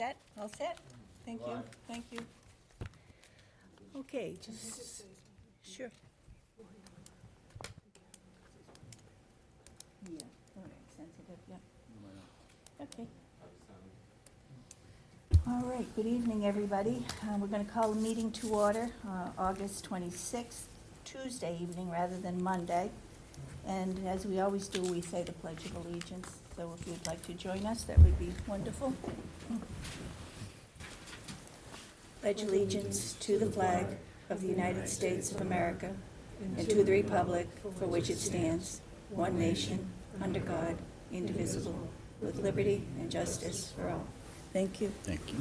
set? All set? Thank you, thank you. Okay, just, sure. Yeah, all right, sensitive, yeah. Okay. All right, good evening, everybody. We're going to call the meeting to order, August 26th, Tuesday evening rather than Monday. And as we always do, we say the Pledge of Allegiance. So if you'd like to join us, that would be wonderful. Pledge allegiance to the flag of the United States of America and to the republic for which it stands, one nation, under God, indivisible, with liberty and justice for all. Thank you. Thank you.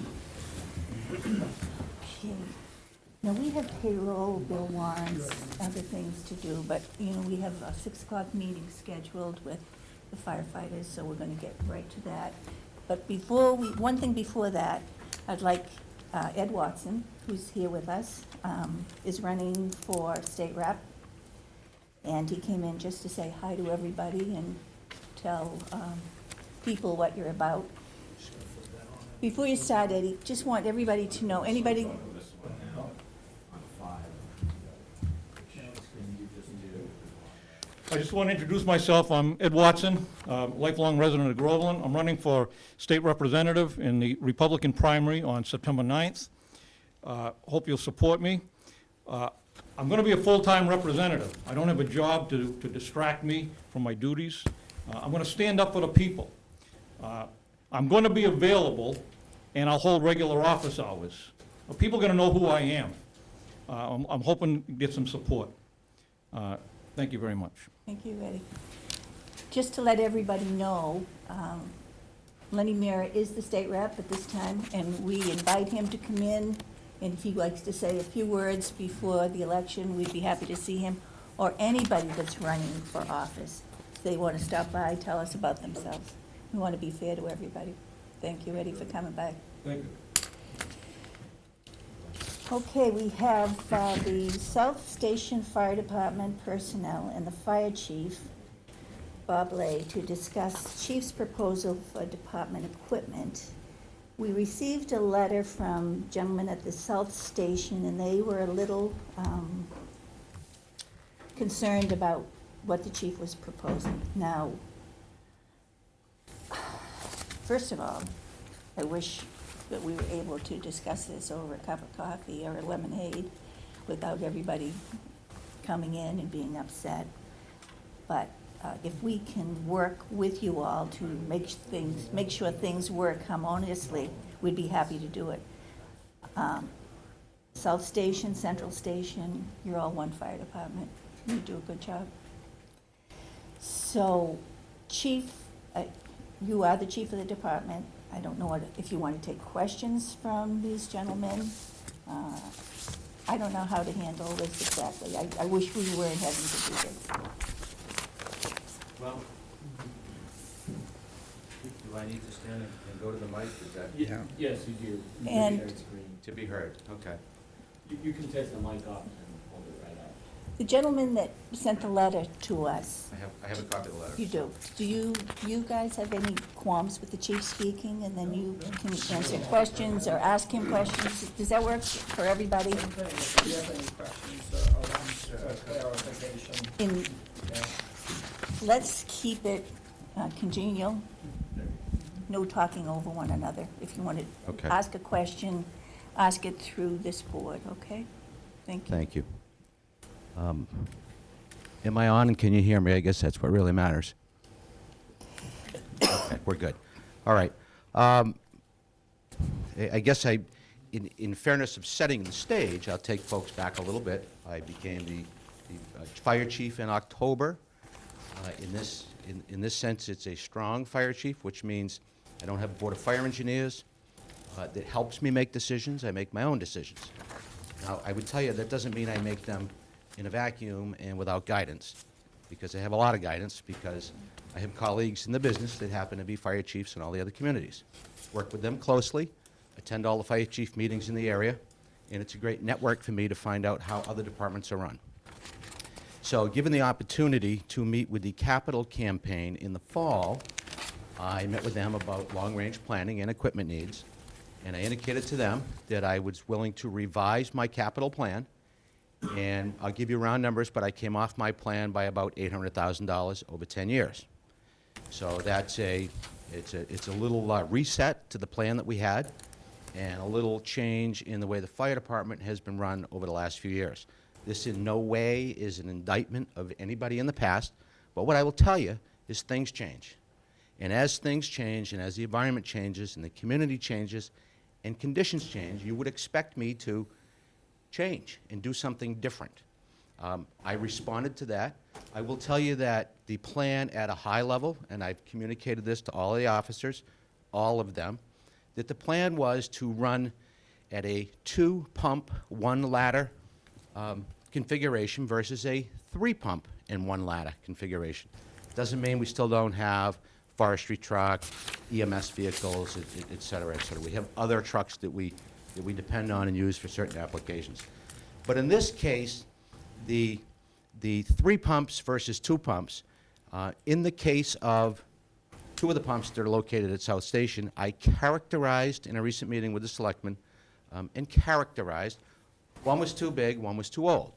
Okay. Now, we have payroll, bill warrants, other things to do, but, we have a 6 o'clock meeting scheduled with the firefighters, so we're gonna get right to that. But one thing before that, I'd like Ed Watson, who's here with us, is running for state rep. And he came in just to say hi to everybody and tell people what you're about. Before you start, Eddie, just want everybody to know, anybody... I just want to introduce myself. I'm Ed Watson, lifelong resident of Groveland. I'm running for state representative in the Republican primary on September 9th. Hope you'll support me. I'm going to be a full-time representative. I don't have a job to distract me from my duties. I'm going to stand up for the people. I'm going to be available, and I'll hold regular office hours. People are going to know who I am. I'm hoping to get some support. Thank you very much. Thank you, Eddie. Just to let everybody know, Lenny Mira is the state rep at this time, and we invite him to come in, and if he likes to say a few words before the election, we'd be happy to see him, or anybody that's running for office. If they want to stop by, tell us about themselves. We want to be fair to everybody. Thank you, Eddie, for coming by. Thank you. Okay, we have the South Station Fire Department personnel and the fire chief, Bob Lay, to discuss chief's proposal for department equipment. We received a letter from gentlemen at the South Station, and they were a little concerned about what the chief was proposing. Now, first of all, I wish that we were able to discuss this over a cup of coffee or a lemonade without everybody coming in and being upset. But if we can work with you all to make sure things work harmoniously, we'd be happy to do it. South Station, Central Station, you're all one fire department. You do a good job. So, Chief, you are the chief of the department. I don't know if you want to take questions from these gentlemen. I don't know how to handle this exactly. I wish we weren't having to do this. Well, do I need to stand and go to the mic? Is that Yes, you do. And to be heard? Okay. You can take the mic off and hold it right up. the gentleman that sent the letter to us, I have a copy of the letter. you do. Do you guys have any qualms with the chief speaking, and then you can answer questions or ask him questions? Does that work for everybody? Same thing, if you have any questions or wants clarification. Let's keep it congenial. No talking over one another. If you want to Okay. ask a question, ask it through this board, okay? Thank you. Thank you. Am I on and can you hear me? I guess that's what really matters. Okay, we're good. All right. I guess in fairness of setting the stage, I'll take folks back a little bit. I became the fire chief in October. In this sense, it's a strong fire chief, which means I don't have a board of fire engineers that helps me make decisions. I make my own decisions. Now, I would tell you that doesn't mean I make them in a vacuum and without guidance, because I have a lot of guidance, because I have colleagues in the business that happen to be fire chiefs in all the other communities. Work with them closely, attend all the fire chief meetings in the area, and it's a great network for me to find out how other departments are run. So given the opportunity to meet with the capital campaign in the fall, I met with them about long-range planning and equipment needs. and I indicated to them that I was willing to revise my capital plan, and I'll give you round numbers, but I came off my plan by about $800,000 over 10 years. So that's it's a little reset to the plan that we had, and a little change in the way the fire department has been run over the last few years. This in no way is an indictment of anybody in the past, but what I will tell you is things change. And as things change, and as the environment changes, and the community changes, and conditions change, you would expect me to change and do something different. I responded to that. I will tell you that the plan at a high level, and I've communicated this to all the officers, all of them, that the plan was to run at a 2-pump, 1-ladder configuration versus a 3-pump and 1-ladder configuration. Doesn't mean we still don't have forestry truck, EMS vehicles, et cetera, et cetera. We have other trucks that we depend on and use for certain applications. But in this case, the 3 pumps versus 2 pumps, in the case of 2 of the pumps that are located at South Station, I characterized in a recent meeting with the selectmen, and characterized, one was too big, one was too old.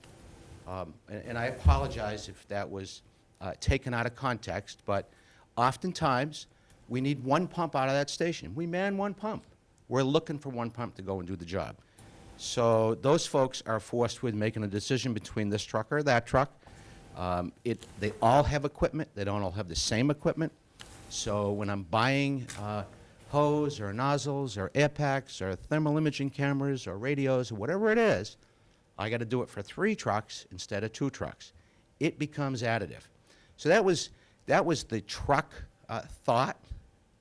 And I apologize if that was taken out of context, but oftentimes, we need 1 pump out of that station. We man 1 pump. We're looking for 1 pump to go and do the job. So those folks are forced with making a decision between this truck or that truck. They all have equipment. They don't all have the same equipment. So when I'm buying hose or nozzles or air packs or thermal imaging cameras or radios or whatever it is, I got to do it for 3 trucks instead of 2 trucks. It becomes additive. So that was the truck thought.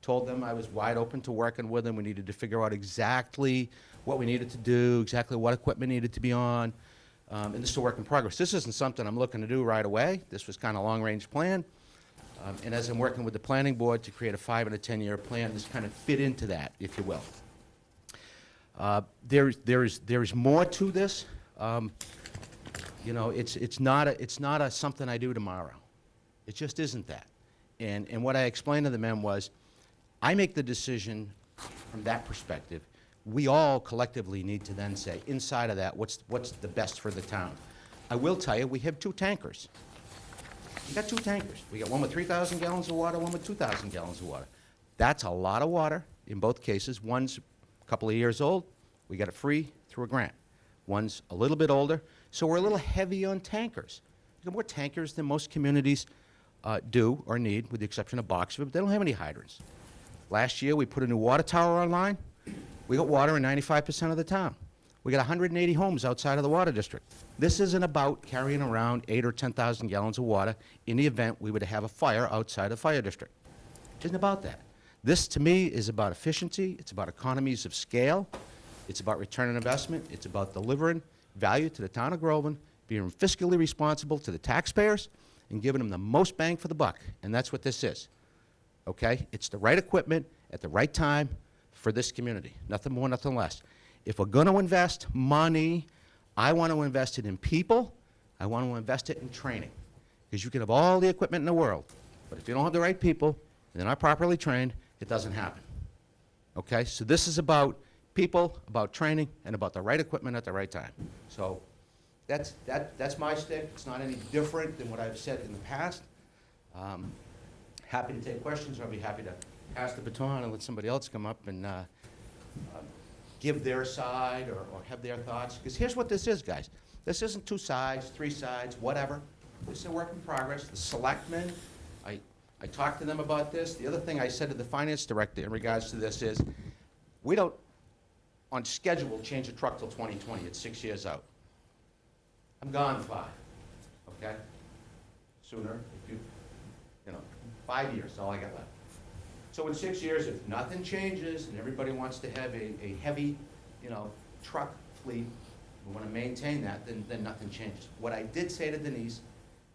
Told them I was wide open to working with them. We needed to figure out exactly what we needed to do, exactly what equipment needed to be on. And this is a work in progress. This isn't something I'm looking to do right away. This was kind of a long-range plan. And as I'm working with the planning board to create a 5- and a 10-year plan, this kind of fit into that, if you will. There is more to this. You know, it's not a something I do tomorrow. It just isn't that. And what I explained to the men was, I make the decision from that perspective. We all collectively need to then say, inside of that, what's the best for the town? I will tell you, we have 2 tankers. We got 2 tankers. We got one with 3,000 gallons of water, one with 2,000 gallons of water. That's a lot of water in both cases. One's a couple of years old. We got it free through a grant. One's a little bit older. So we're a little heavy on tankers. We got more tankers than most communities do or need, with the exception of Boxford, but they don't have any hydrants. Last year, we put a new water tower online. We got water in 95% of the town. We got 180 homes outside of the water district. This isn't about carrying around 8 or 10,000 gallons of water in the event we were to have a fire outside the fire district. It isn't about that. This, to me, is about efficiency. It's about economies of scale. It's about return on investment. It's about delivering value to the town of Groveland, being fiscally responsible to the taxpayers, and giving them the most bang for the buck. And that's what this is. Okay? It's the right equipment at the right time for this community. Nothing more, nothing less. If we're going to invest money, I want to invest it in people. I want to invest it in training. Because you can have all the equipment in the world, but if you don't have the right people, and they're not properly trained, it doesn't happen. Okay? So this is about people, about training, and about the right equipment at the right time. So that's my stick. It's not any different than what I've said in the past. Happy to take questions, or I'll be happy to pass the baton and let somebody else come up and give their side or have their thoughts. Because here's what this is, guys. This isn't 2 sides, 3 sides, whatever. This is a work in progress. The selectmen, I talked to them about this. The other thing I said to the finance director in regards to this is, we don't, on schedule, change a truck till 2020. It's 6 years out. I'm gone 5, okay? Sooner, if you know, 5 years, all I got left. So in 6 years, if nothing changes and everybody wants to have a heavy, you know, truck fleet, we want to maintain that, then nothing changes. What I did say to Denise,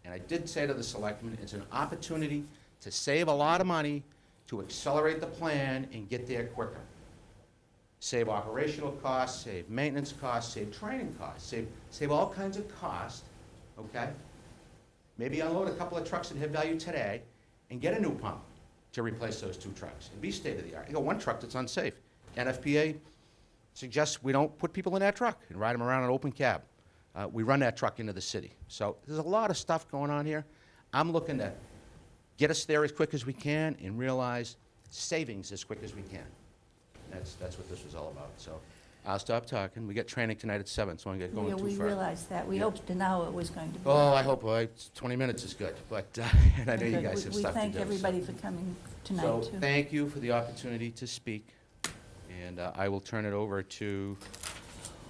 and I did say to the selectmen, it's an opportunity to save a lot of money, to accelerate the plan and get there quicker. Save operational costs, save maintenance costs, save training costs, save all kinds of costs, okay? Maybe unload a couple of trucks that have value today and get a new pump to replace those 2 trucks and be state-of-the-art. You got 1 truck that's unsafe. NFPA suggests we don't put people in that truck and ride them around in an open cab. We run that truck into the city. So there's a lot of stuff going on here. I'm looking to get us there as quick as we can and realize savings as quick as we can. That's what this was all about. So I'll stop talking. We got training tonight at 7, so I don't get going Yeah, too we far. realized that. We Yeah. hoped an hour was going to be. Oh, I hope 20 minutes is good, but, and I know you Good. guys have We stuff to do. thank so- everybody for coming tonight, So, too. thank you for the opportunity to speak, and I will turn it over to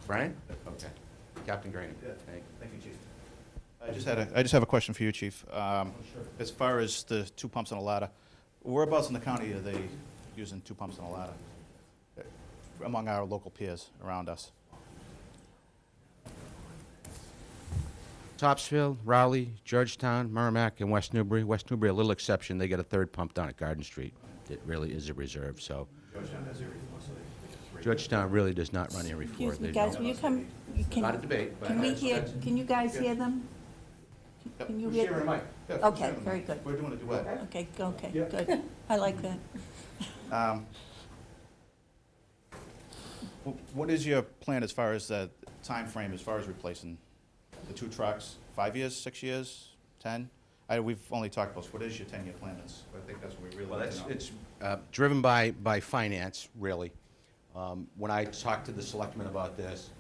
Brian? Okay. Captain Graney. Yeah. Thank you. Thank you, Chief. I just have a question for you, Chief. As far as the 2 pumps and a ladder, whereabouts in the county are they using 2 pumps and a ladder among our local peers around us? Topsfield, Raleigh, Georgetown, Merrimack, and West Newbury. West Newbury, a little exception, they get a 3rd pump down at Garden Street. It really is a reserve, so. Georgetown has every one, so they get 3. Georgetown really does not run every floor. Excuse me, They guys, don't. will you come? Not a debate, but. Can we hear, can you guys hear them? Yep. Can you We're hear? sharing a mic. Yeah, Okay, certainly. very good. We're doing a duet. Okay, okay, Yeah. good. I like that. What is your plan as far as the time frame, as far as replacing the 2 trucks? 5 years, 6 years, 10? We've only talked about, what is your 10-year plan? I think that's what we really Well, want to know. it's driven by finance, really. When I talked to the selectmen about this,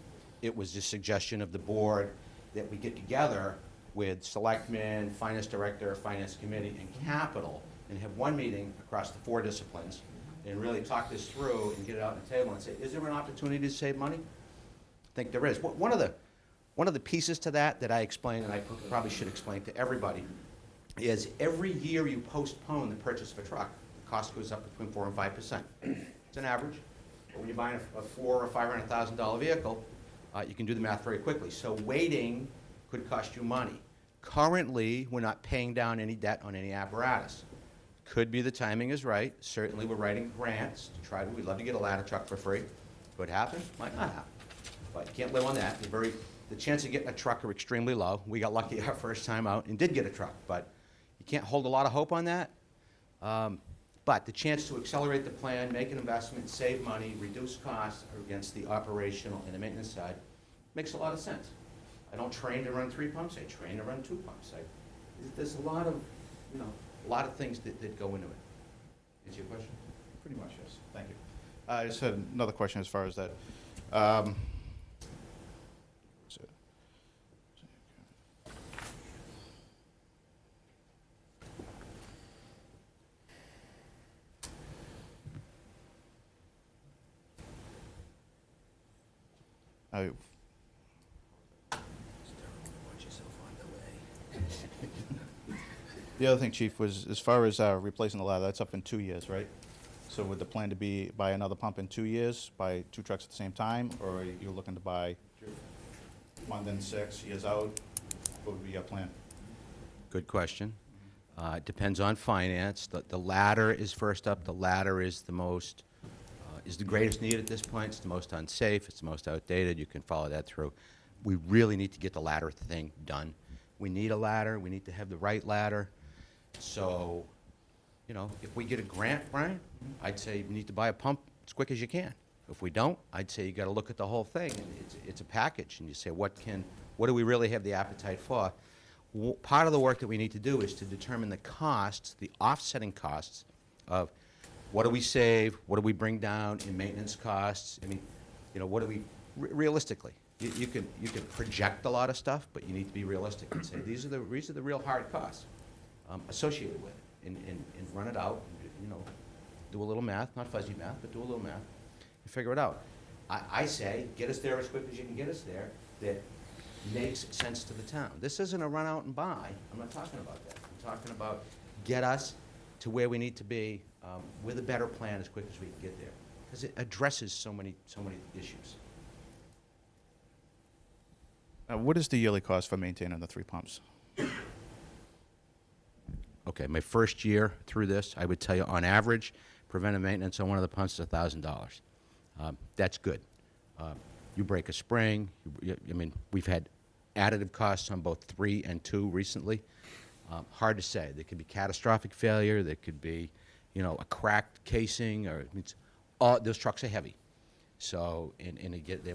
it was a suggestion of the board that we get together with selectmen, finance director, finance committee, and capital, and have one meeting across the 4 disciplines, and really talk this through and get it out on the table and say, is there an opportunity to save money? I think there is. One of the pieces to that I explained, and I probably should explain to everybody, is every year you postpone the purchase of a truck, the cost goes up between 4 and 5%. It's an average. But when you're buying a $400,000 or $500,000 vehicle, you can do the math very quickly. So waiting could cost you money. Currently, we're not paying down any debt on any apparatus. Could be the timing is right. Certainly, we're writing grants to try to, we'd love to get a ladder truck for free. Could happen, might not happen. But you can't live on that. The chance of getting a truck are extremely low. We got lucky our first time out and did get a truck, but you can't hold a lot of hope on that. But the chance to accelerate the plan, make an investment, save money, reduce costs against the operational and the maintenance side makes a lot of sense. I don't train to run 3 pumps. I train to run 2 pumps. There's a lot of, a lot of things that go into it. Answer your question? Pretty much, yes. Thank you. I just had another question as far as that. So- I- The other thing, Chief, was as far as replacing the ladder, that's up in 2 years, right? So would the plan to be buy another pump in 2 years, buy 2 trucks at the same time, or are you looking to buy 1 then 6 years out? What would be your plan? Good question. It depends on finance. The ladder is first up. The ladder is the most, is the greatest need at this point. It's the most unsafe. It's the most outdated. You can follow that through. We really need to get the ladder thing done. We need a ladder. We need to have the right ladder. So, if we get a grant, Brian, I'd say you need to buy a pump as quick as you can. If we don't, I'd say you got to look at the whole thing. And it's a package, and you say, what do we really have the appetite for? Part of the work that we need to do is to determine the costs, the offsetting costs of what do we save, what do we bring down in maintenance costs. I mean, what do we realistically? You can project a lot of stuff, but you need to be realistic and say these are the real hard costs associated with it, and run it out. And, do a little math, not fuzzy math, but do a little math and figure it out. I say get us there as quick as you can get us there. That makes sense to the town. This isn't a run out and buy. I'm not talking about that. I'm talking about get us to where we need to be with a better plan as quick as we can get there, because it addresses so many issues. What is the yearly cost for maintaining the 3 pumps? Okay, my first year through this, I would tell you on average, preventive maintenance on one of the pumps is $1,000. That's good. You break a spring. I mean, we've had additive costs on both 3 and 2 recently. Hard to say. There could be catastrophic failure. There could be, a cracked casing, or those trucks are heavy. So, and again, they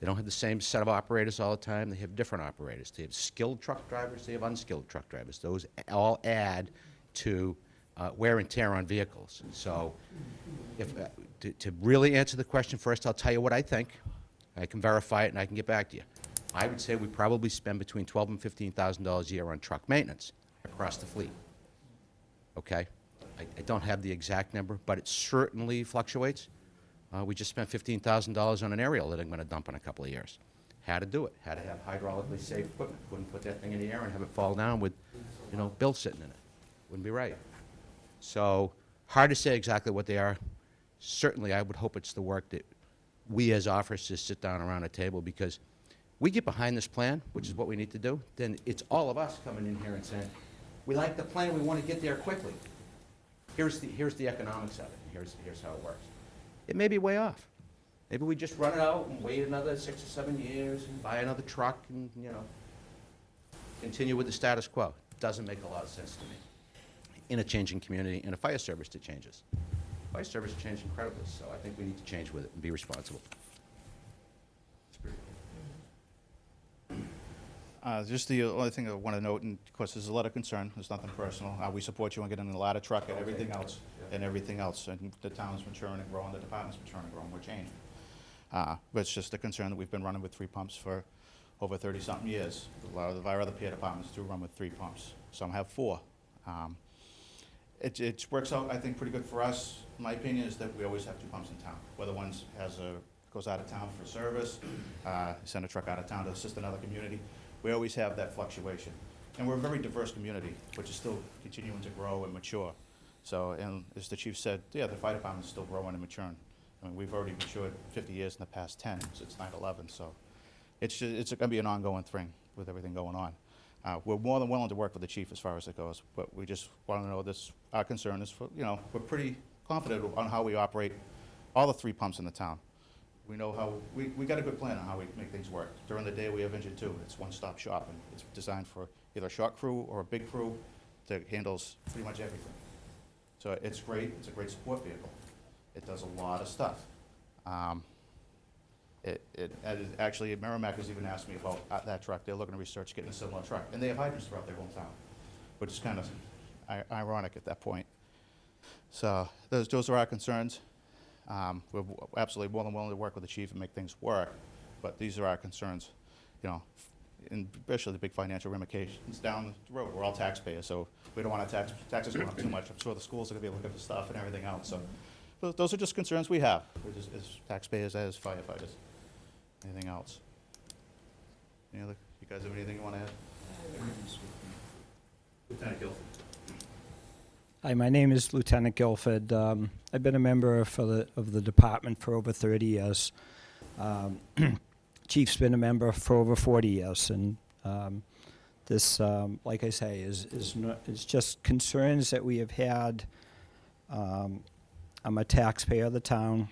don't have the same set of operators all the time. They have different operators. They have skilled truck drivers. They have unskilled truck drivers. Those all add to wear and tear on vehicles. So, if to really answer the question first, I'll tell you what I think. I can verify it, and I can get back to you. I would say we probably spend between $12,000 and $15,000 a year on truck maintenance across the fleet. Okay? I don't have the exact number, but it certainly fluctuates. We just spent $15,000 on an aerial that I'm going to dump in a couple of years. Had to do it. Had to have hydraulically safe equipment. Couldn't put that thing in the air and have it fall down with, Bill sitting in it. Wouldn't be right. So, hard to say exactly what they are. Certainly, I would hope it's the work that we as officers sit down around a table, because we get behind this plan, which is what we need to do, then it's all of us coming in here and saying, we like the plan, we want to get there quickly. Here's the economics of it, and here's how it works. It may be way off. Maybe we just run it out and wait another 6 or 7 years and buy another truck and, continue with the status quo. Doesn't make a lot of sense to me in a changing community, in a fire service that changes. Fire service changed incredibly, so I think we need to change with it and be responsible. Just the only thing I want to note, and of course, there's a lot of concern, there's nothing personal. We support you on getting a ladder truck and everything else, and the town's maturing and growing, the department's maturing and growing, we're changing. But it's just a concern that we've been running with 3 pumps for over 30-something years. A lot of our other peer departments do run with 3 pumps. Some have 4. It works out, I think, pretty good for us. My opinion is that we always have 2 pumps in town. Whether one goes out of town for service, send a truck out of town to assist another community, we always have that fluctuation. And we're a very diverse community, which is still continuing to grow and mature. So, and as the chief said, yeah, the fire department is still growing and maturing. I mean, we've already matured 50 years in the past 10 since 9/11. So it's going to be an ongoing thing with everything going on. We're more than willing to work with the chief as far as it goes, but we just want to know this. Our concern is for, we're pretty confident on how we operate all the 3 pumps in the town. We know how, we got a good plan on how we make things work. During the day, we have engine 2. It's one-stop shop, and it's designed for either a short crew or a big crew that handles pretty much everything. So it's great. It's a great support vehicle. It does a lot of stuff. Actually, Merrimack has even asked me about that truck. They're looking to research getting a similar truck, and they have hydrants throughout their whole town, which is kind of ironic at that point. So those are our concerns. We're absolutely more than willing to work with the chief and make things work, but these are our concerns, and especially the big financial ramifications down the road. We're all taxpayers, so we don't want our taxes going up too much. I'm sure the schools are going to be looking for stuff and everything else. So those are just concerns we have, as taxpayers, as firefighters. Anything else? You guys have anything you want to add? Lieutenant Guilford. Hi, my name is Lieutenant Guilford. I've been a member of the department for over 30 years. Chief's been a member for over 40 years, and this, like I say, is just concerns that we have had. I'm a taxpayer of the town,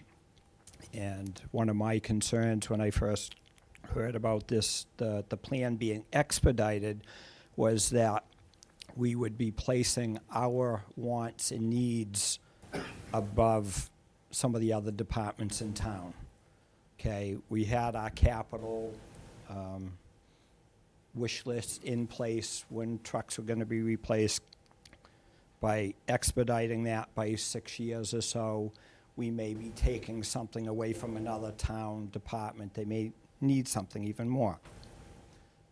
and one of my concerns when I first heard about this, the plan being expedited, was that we would be placing our wants and needs above some of the other departments in town. Okay, we had our capital wish list in place when trucks were going to be replaced. By expediting that by 6 years or so, we may be taking something away from another town department. They may need something even more.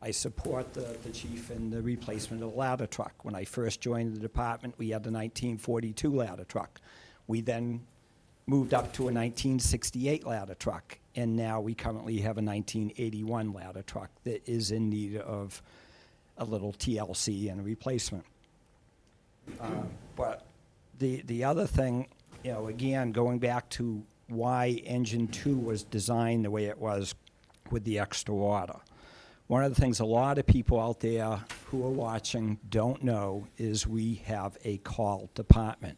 I support the chief in the replacement of the ladder truck. When I first joined the department, we had the 1942 ladder truck. We then moved up to a 1968 ladder truck, and now we currently have a 1981 ladder truck that is in need of a little TLC and a replacement. But the other thing, again, going back to why Engine 2 was designed the way it was with the extra water. One of the things a lot of people out there who are watching don't know is we have a call department.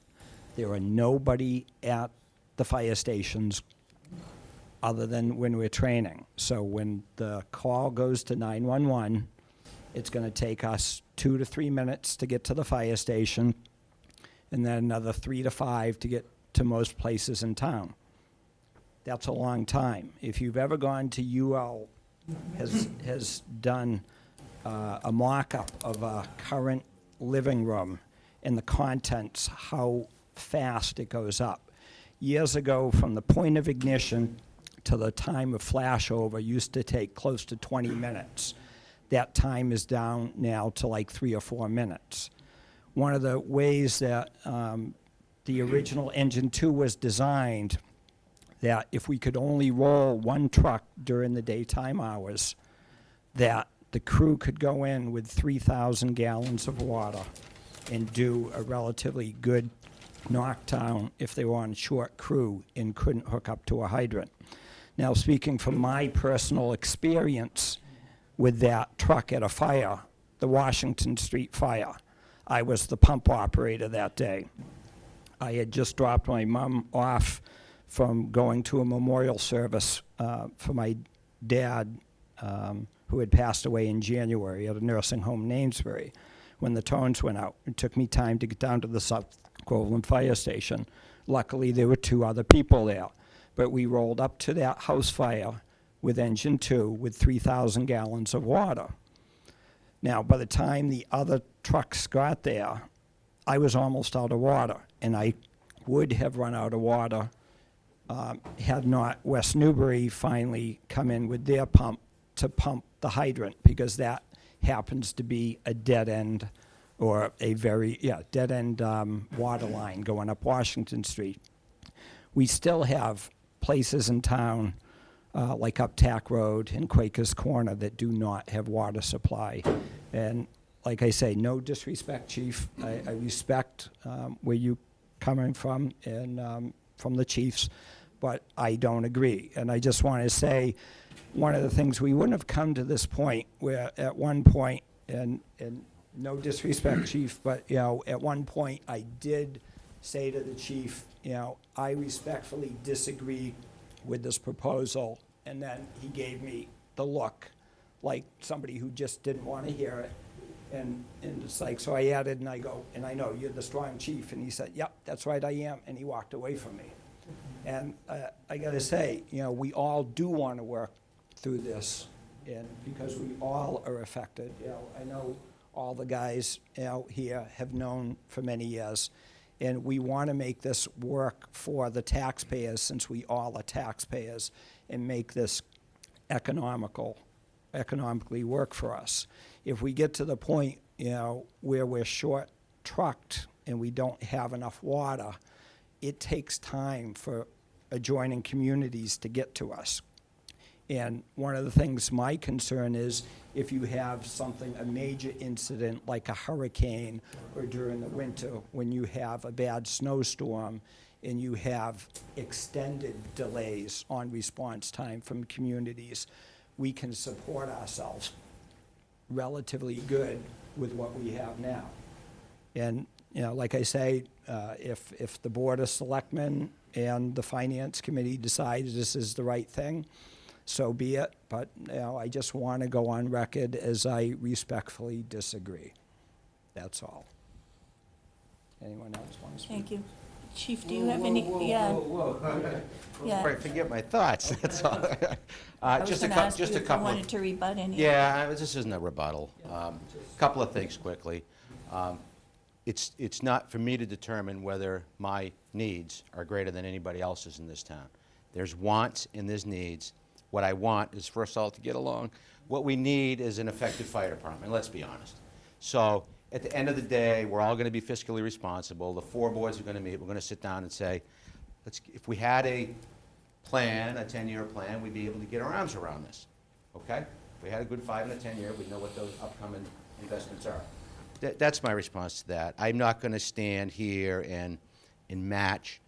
There are nobody at the fire stations other than when we're training. So when the call goes to 911, it's going to take us 2 to 3 minutes to get to the fire station, and then another 3 to 5 to get to most places in town. That's a long time. If you've ever gone to UL, has done a mock-up of a current living room and the contents, how fast it goes up. Years ago, from the point of ignition to the time of flashover used to take close to 20 minutes. That time is down now to like 3 or 4 minutes. One of the ways that the original Engine 2 was designed, that if we could only roll one truck during the daytime hours, that the crew could go in with 3,000 gallons of water and do a relatively good knockdown if they were on short crew and couldn't hook up to a hydrant. Now, speaking from my personal experience with that truck at a fire, the Washington Street fire, I was the pump operator that day. I had just dropped my mom off from going to a memorial service for my dad, who had passed away in January at a nursing home in Amesbury. When the tones went out, it took me time to get down to the South Groveland Fire Station. Luckily, there were 2 other people there. But we rolled up to that house fire with Engine 2 with 3,000 gallons of water. Now, by the time the other trucks got there, I was almost out of water, and I would have run out of water had not West Newbury finally come in with their pump to pump the hydrant, because that happens to be a dead end, or a very, dead end water line going up Washington Street. We still have places in town, like up Tack Road and Quaker's Corner, that do not have water supply. And like I say, no disrespect, Chief. I respect where you coming from and from the chiefs, but I don't agree. And I just want to say, one of the things, we wouldn't have come to this point where at one point, and no disrespect, Chief, but, at one point I did say to the chief, I respectfully disagree with this proposal. And then he gave me the look, like somebody who just didn't want to hear it. And it's like, so I added, and I go, and I know you're the strong chief. And he said, yep, that's right, I am. And he walked away from me. And I got to say, we all do want to work through this, and because we all are affected. I know all the guys out here have known for many years, and we want to make this work for the taxpayers, since we all are taxpayers, and make this economically work for us. If we get to the point, where we're short trucked and we don't have enough water, it takes time for adjoining communities to get to us. And one of the things, my concern is, if you have something, a major incident like a hurricane, or during the winter when you have a bad snowstorm and you have extended delays on response time from communities, we can support ourselves relatively good with what we have now. And, like I say, if the Board of Selectmen and the Finance Committee decides this is the right thing, so be it. But, I just want to go on record as I respectfully disagree. That's all. Anyone else want to speak? Thank you. Chief, do you have any? Yeah. Yeah. Right, forget my thoughts, that's all. I was Just a going to ask just you a if you couple. wanted to rebut any. Yeah, this isn't a rebuttal. Couple of things quickly. It's not for me to determine whether my needs are greater than anybody else's in this town. There's wants and there's needs. What I want is, first of all, to get along. What we need is an effective fire department, let's be honest. So at the end of the day, we're all going to be fiscally responsible. The 4 boards are going to meet. We're going to sit down and say, if we had a plan, a 10-year plan, we'd be able to get our arms around this, okay? If we had a good 5 and a 10-year, we'd know what those upcoming investments are. That's my response to that. I'm not going to stand here and match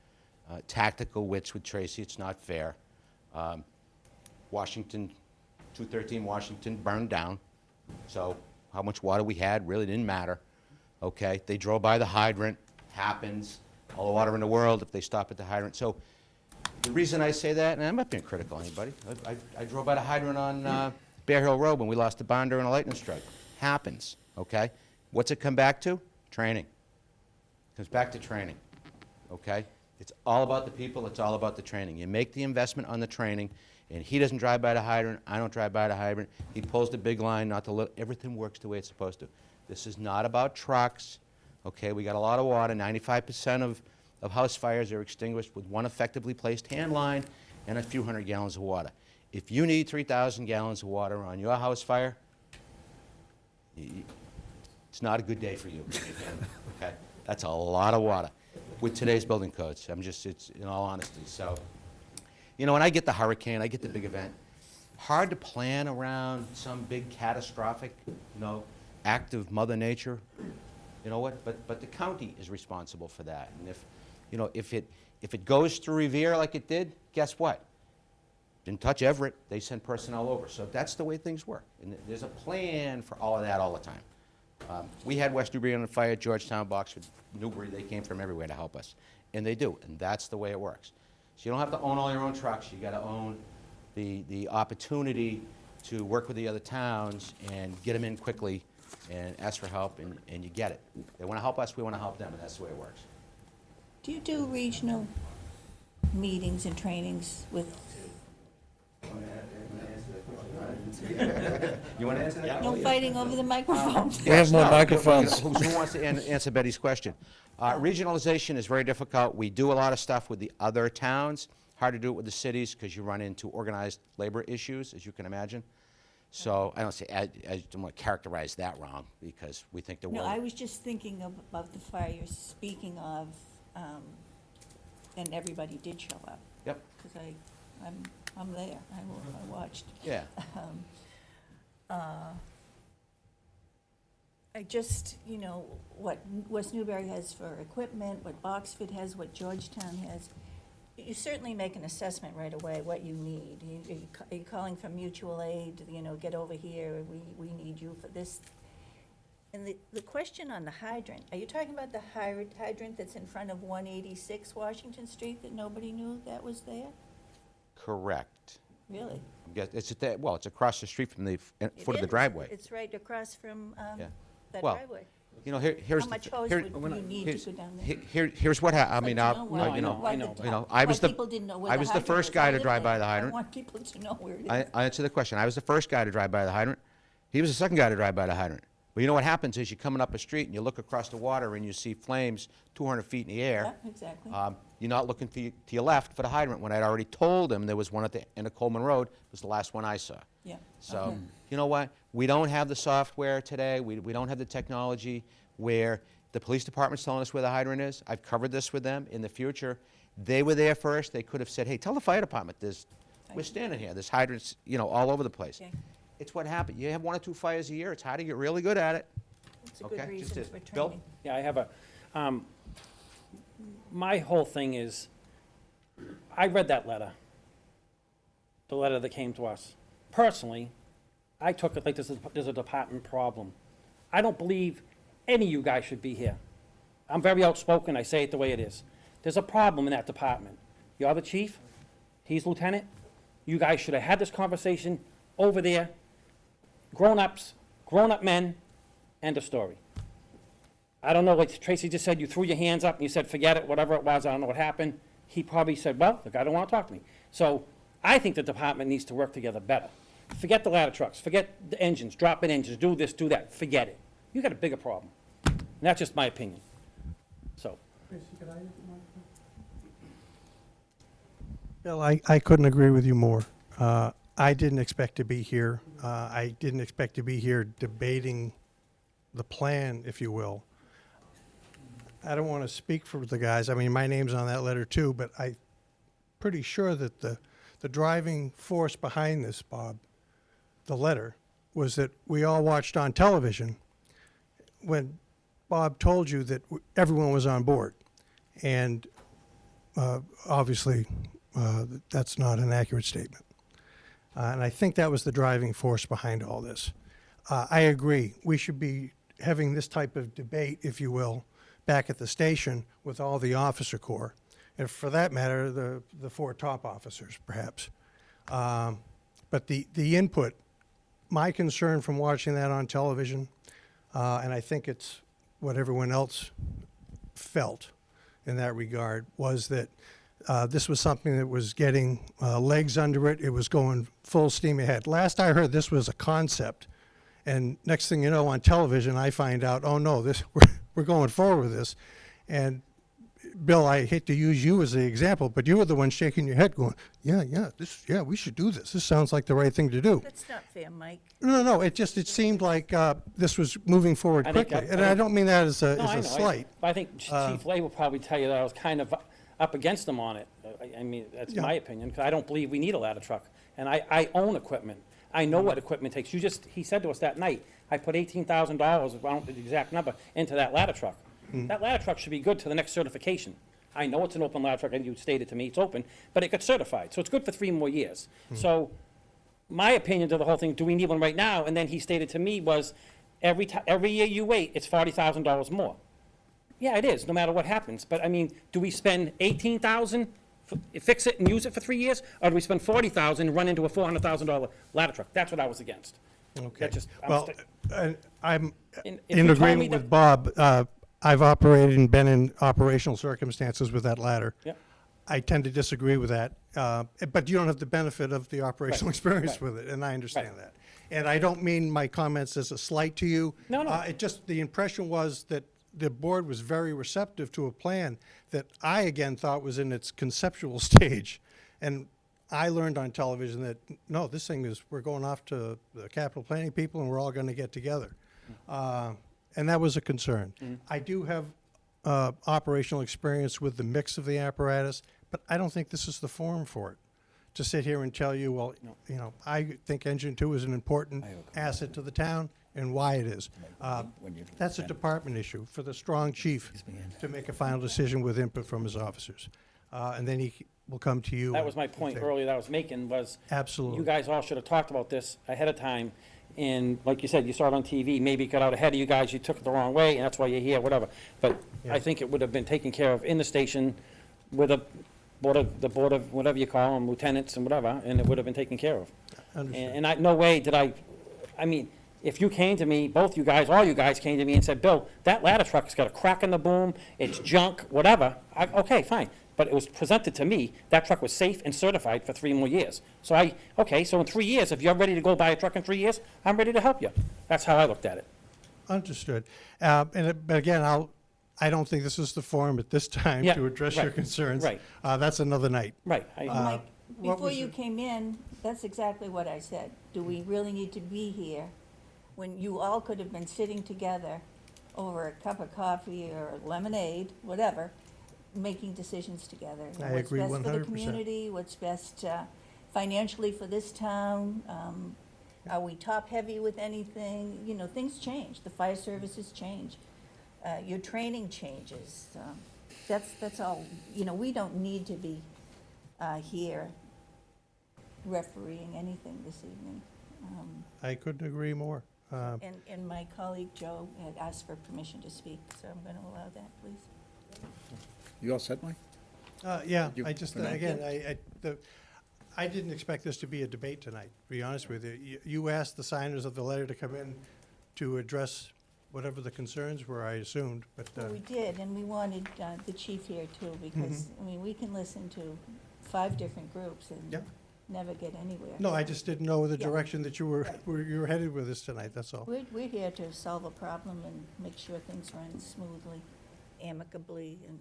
tactical wits with Tracy. It's not fair. Washington, 213 Washington burned down. So how much water we had really didn't matter, okay? They drove by the hydrant, happens, all the water in the world if they stop at the hydrant. So the reason I say that, and I'm not being critical of anybody, I drove by the hydrant on Bear Hill Road when we lost the bond during a lightning strike. Happens, okay? What's it come back to? Training. Comes back to training, okay? It's all about the people, it's all about the training. You make the investment on the training, and he doesn't drive by the hydrant, I don't drive by the hydrant, he pulls the big line, not the little, everything works the way it's supposed to. This is not about trucks, okay? We got a lot of water, 95% of house fires are extinguished with one effectively placed hand line and a few hundred gallons of water. If you need 3,000 gallons of water on your house fire, it's not a good day for you, okay? That's a lot of water with today's building codes. It's in all honesty. So, you know, when I get the hurricane, I get the big event, hard to plan around some big catastrophic, act of Mother Nature. You know what? But the county is responsible for that. And if it goes through Revere like it did, guess what? Didn't touch Everett. They sent personnel over. So that's the way things work. And there's a plan for all of that all the time. We had West Newbury on fire, Georgetown, Boxford, Newbury. They came from everywhere to help us, and they do. And that's the way it works. So you don't have to own all your own trucks. You got to own the opportunity to work with the other towns and get them in quickly and ask for help, and you get it. They want to help us, we want to help them, and that's the way it works. Do you do regional meetings and trainings with, You want to answer that? no fighting over the microphone? We have more No. microphones. Who wants to answer Betty's question? Regionalization is very difficult. We do a lot of stuff with the other towns. Hard to do it with the cities because you run into organized labor issues, as you can imagine. So I don't want to characterize that wrong because we think the No, world. I was just thinking about the fire you're speaking of, and everybody did show up. Yep. Because I'm there, I watched. Yeah. I just, what West Newbury has for equipment, what Boxford has, what Georgetown has, you certainly make an assessment right away, what you need. Are you calling for mutual aid, get over here, we need you for this? And the question on the hydrant, are you talking about the hydrant that's in front of 186 Washington Street that nobody knew that was there? Correct. Really? It's across the street from the It foot of the is. driveway. It's right across from Yeah. that Well, driveway. Here's How the much th- hose here- would you need to go down there? here's what happened. I mean, Like to know where- I know, why I the know. top- I was why the- people didn't know where I the was the hydrant first was. guy I to live drive by there. the hydrant. I want people to know where it I is. answer the question. I was the first guy to drive by the hydrant. He was the second guy to drive by the hydrant. Well, you know what happens is you're coming up a street and you look across the water and you see flames 200 feet in the air. Yeah, exactly. You're not looking to your left for the hydrant when I'd already told him there was one at the end of Coleman Road. It was the last one I saw. Yeah. So, you know what? We don't have the software today. We don't have the technology where the police department's telling us where the hydrant is. I've covered this with them. In the future, they were there first. They could have said, hey, tell the fire department we're standing here. There's hydrants, all over the place. Okay. It's what happened. You have 1 or 2 fires a year. It's hard to get really good at it. It's a Okay, good just reason is. for Bill? training. Yeah, I have my whole thing is, I read that letter, the letter that came to us. Personally, I took it like there's a department problem. I don't believe any of you guys should be here. I'm very outspoken, I say it the way it is. There's a problem in that department. You're the chief, he's lieutenant. You guys should have had this conversation over there, grown-ups, grown-up men, end of story. I don't know, like Tracy just said, you threw your hands up and you said, forget it, whatever it was, I don't know what happened. He probably said, well, the guy don't want to talk to me. So I think the department needs to work together better. Forget the ladder trucks, forget the engines, drop-in engines, do this, do that, forget it. You got a bigger problem. And that's just my opinion. So, Bill, I couldn't agree with you more. I didn't expect to be here. I didn't expect to be here debating the plan, if you will. I don't want to speak for the guys. I mean, my name's on that letter too, but I'm pretty sure that the driving force behind this, Bob, the letter, was that we all watched on television when Bob told you that everyone was on board. And obviously, that's not an accurate statement. And I think that was the driving force behind all this. I agree. We should be having this type of debate, if you will, back at the station with all the officer corps. And for that matter, the 4 top officers, perhaps. But the input, my concern from watching that on television, and I think it's what everyone else felt, in that regard was that this was something that was getting legs under it. It was going full steam ahead. Last I heard, this was a concept. And next thing you know, on television, I find out, oh no, we're going forward with this. And Bill, I hate to use you as the example, but you were the one shaking your head going, yeah, we should do this. This sounds like the right thing to do. That's not fair, Mike. No, it seemed like this was moving forward I think quickly. I And I don't mean that as No, a I know. slight. But I think Chief Lay will probably tell you that I was kind of up against him on it. I mean, that's Yeah. my opinion, because I don't believe we need a ladder truck. And I own equipment. I know what equipment takes. He said to us that night, I put $18,000, I don't know the exact number, into that ladder truck. That ladder truck should be good to the next certification. I know it's an open ladder truck, and you stated to me it's open, but it got certified, so it's good for 3 more years. So, my opinion to the whole thing, do we need one right now? And then he stated to me was, every year you wait, it's $40,000 more. Yeah, it is, no matter what happens, but I mean, do we spend $18,000, fix it and use it for 3 years? Or do we spend $40,000 and run into a $400,000 ladder truck? That's what I was against. Okay. That just- I'm Well, sta- I'm And if in you told me agreement that- with Bob. I've operated and been in operational circumstances with that ladder. Yep. I tend to disagree with that, but you don't have the benefit of the operational experience right. with it, and I understand Right. that. And I don't mean my comments as a slight to you. No, no. The impression was that the board was very receptive to a plan that I, again, thought was in its conceptual stage. And I learned on television that, no, this thing is, we're going off to the capital planning people, and we're all going to get together. And that was a concern. I do have operational experience with the mix of the apparatus, but I don't think this is the forum for it. To sit here and tell you, well, I think Engine 2 is an important asset to the town and why it is. That's a department issue for the strong chief to make a final decision with input from his officers. And then he will come to you. That was my point earlier that I was making, was Absolutely. you guys all should have talked about this ahead of time. And like you said, you saw it on TV, maybe it got out ahead of you guys, you took it the wrong way, and that's why you're here, whatever. But I think it would have been taken care of in the station with the board of, whatever you call them, lieutenants and whatever, and it would have been taken care of. Understood. And no way did I mean, if you came to me, both you guys, all you guys came to me and said, Bill, that ladder truck's got a crack in the boom, it's junk, whatever, okay, fine. But it was presented to me, that truck was safe and certified for 3 more years. So so in 3 years, if you're ready to go buy a truck in 3 years, I'm ready to help you. That's how I looked at it. Understood. But again, I don't think this is the forum at this time Yeah, to address your right, concerns. right. That's another night. Right. Mike, what before was you it? came in, that's exactly what I said. Do we really need to be here when you all could have been sitting together over a cup of coffee or lemonade, whatever, making decisions together? I agree What's best for the 100%. community, what's best financially for this town? Are we top-heavy with anything? Things change. The fire services change. Your training changes. That's all. We don't need to be here refereeing anything this evening. I couldn't agree more. And my colleague Joe had asked for permission to speak, so I'm going to allow that, please. You all set, Mike? Yeah, You- I just, okay. again, I didn't expect this to be a debate tonight, to be honest with you. You asked the signers of the letter to come in to address whatever the concerns were, I assumed, but, Well, we did, and we wanted the chief here too, because, we can listen to 5 different groups Yeah. and never get anywhere. no, I just didn't know the Yeah. direction that you were, Right. you were headed with this tonight, that's all. We're here to solve a problem and make sure things run smoothly, amicably, and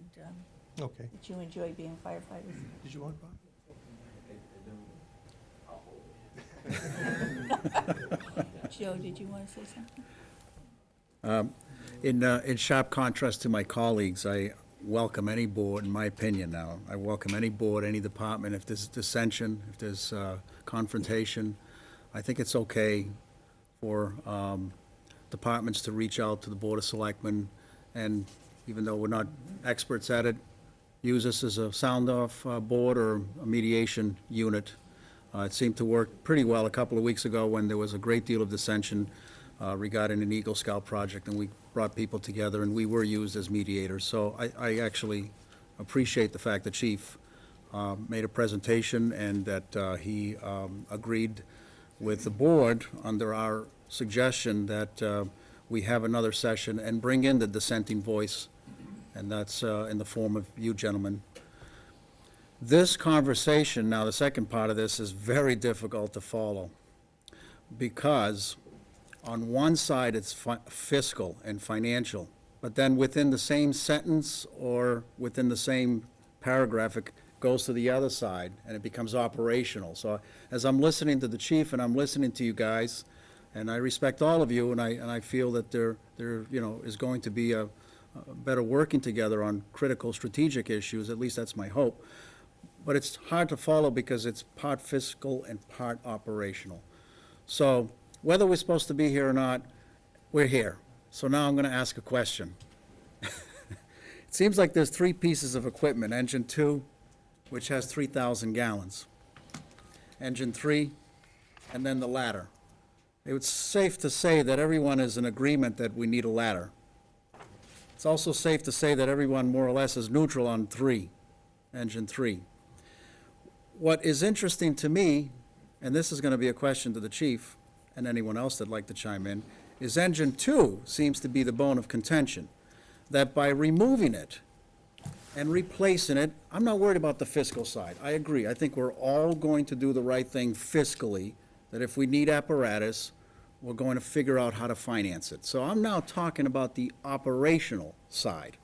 Okay. that you enjoy being firefighters. Did you want, Bob? Joe, did you want to say something? In sharp contrast to my colleagues, I welcome any board, in my opinion now, I welcome any board, any department, if there's dissension, if there's confrontation, I think it's okay for departments to reach out to the Board of Selectmen, and even though we're not experts at it, use us as a sound-off board or a mediation unit. It seemed to work pretty well a couple of weeks ago when there was a great deal of dissension regarding an Eagle Scout project, and we brought people together, and we were used as mediators. So I actually appreciate the fact that Chief made a presentation and that he agreed with the board under our suggestion that we have another session and bring in the dissenting voice and that's in the form of you gentlemen. This conversation, now the second part of this is very difficult to follow, because on one side it's fiscal and financial, but then within the same sentence or within the same paragraph, it goes to the other side and it becomes operational. So as I'm listening to the chief and I'm listening to you guys, and I respect all of you, and I feel that there is going to be a better working together on critical strategic issues, at least that's my hope. But it's hard to follow because it's part fiscal and part operational. So whether we're supposed to be here or not, we're here. So now I'm going to ask a question. It seems like there's three pieces of equipment. Engine 2, which has 3,000 gallons. Engine 3, and then the ladder. It's safe to say that everyone is in agreement that we need a ladder. It's also safe to say that everyone more or less is neutral on 3, Engine 3. What is interesting to me, and this is going to be a question to the chief and anyone else that'd like to chime in, is Engine 2 seems to be the bone of contention. That by removing it and replacing it, I'm not worried about the fiscal side. I agree. I think we're all going to do the right thing fiscally, that if we need apparatus, we're going to figure out how to finance it. So I'm now talking about the operational side.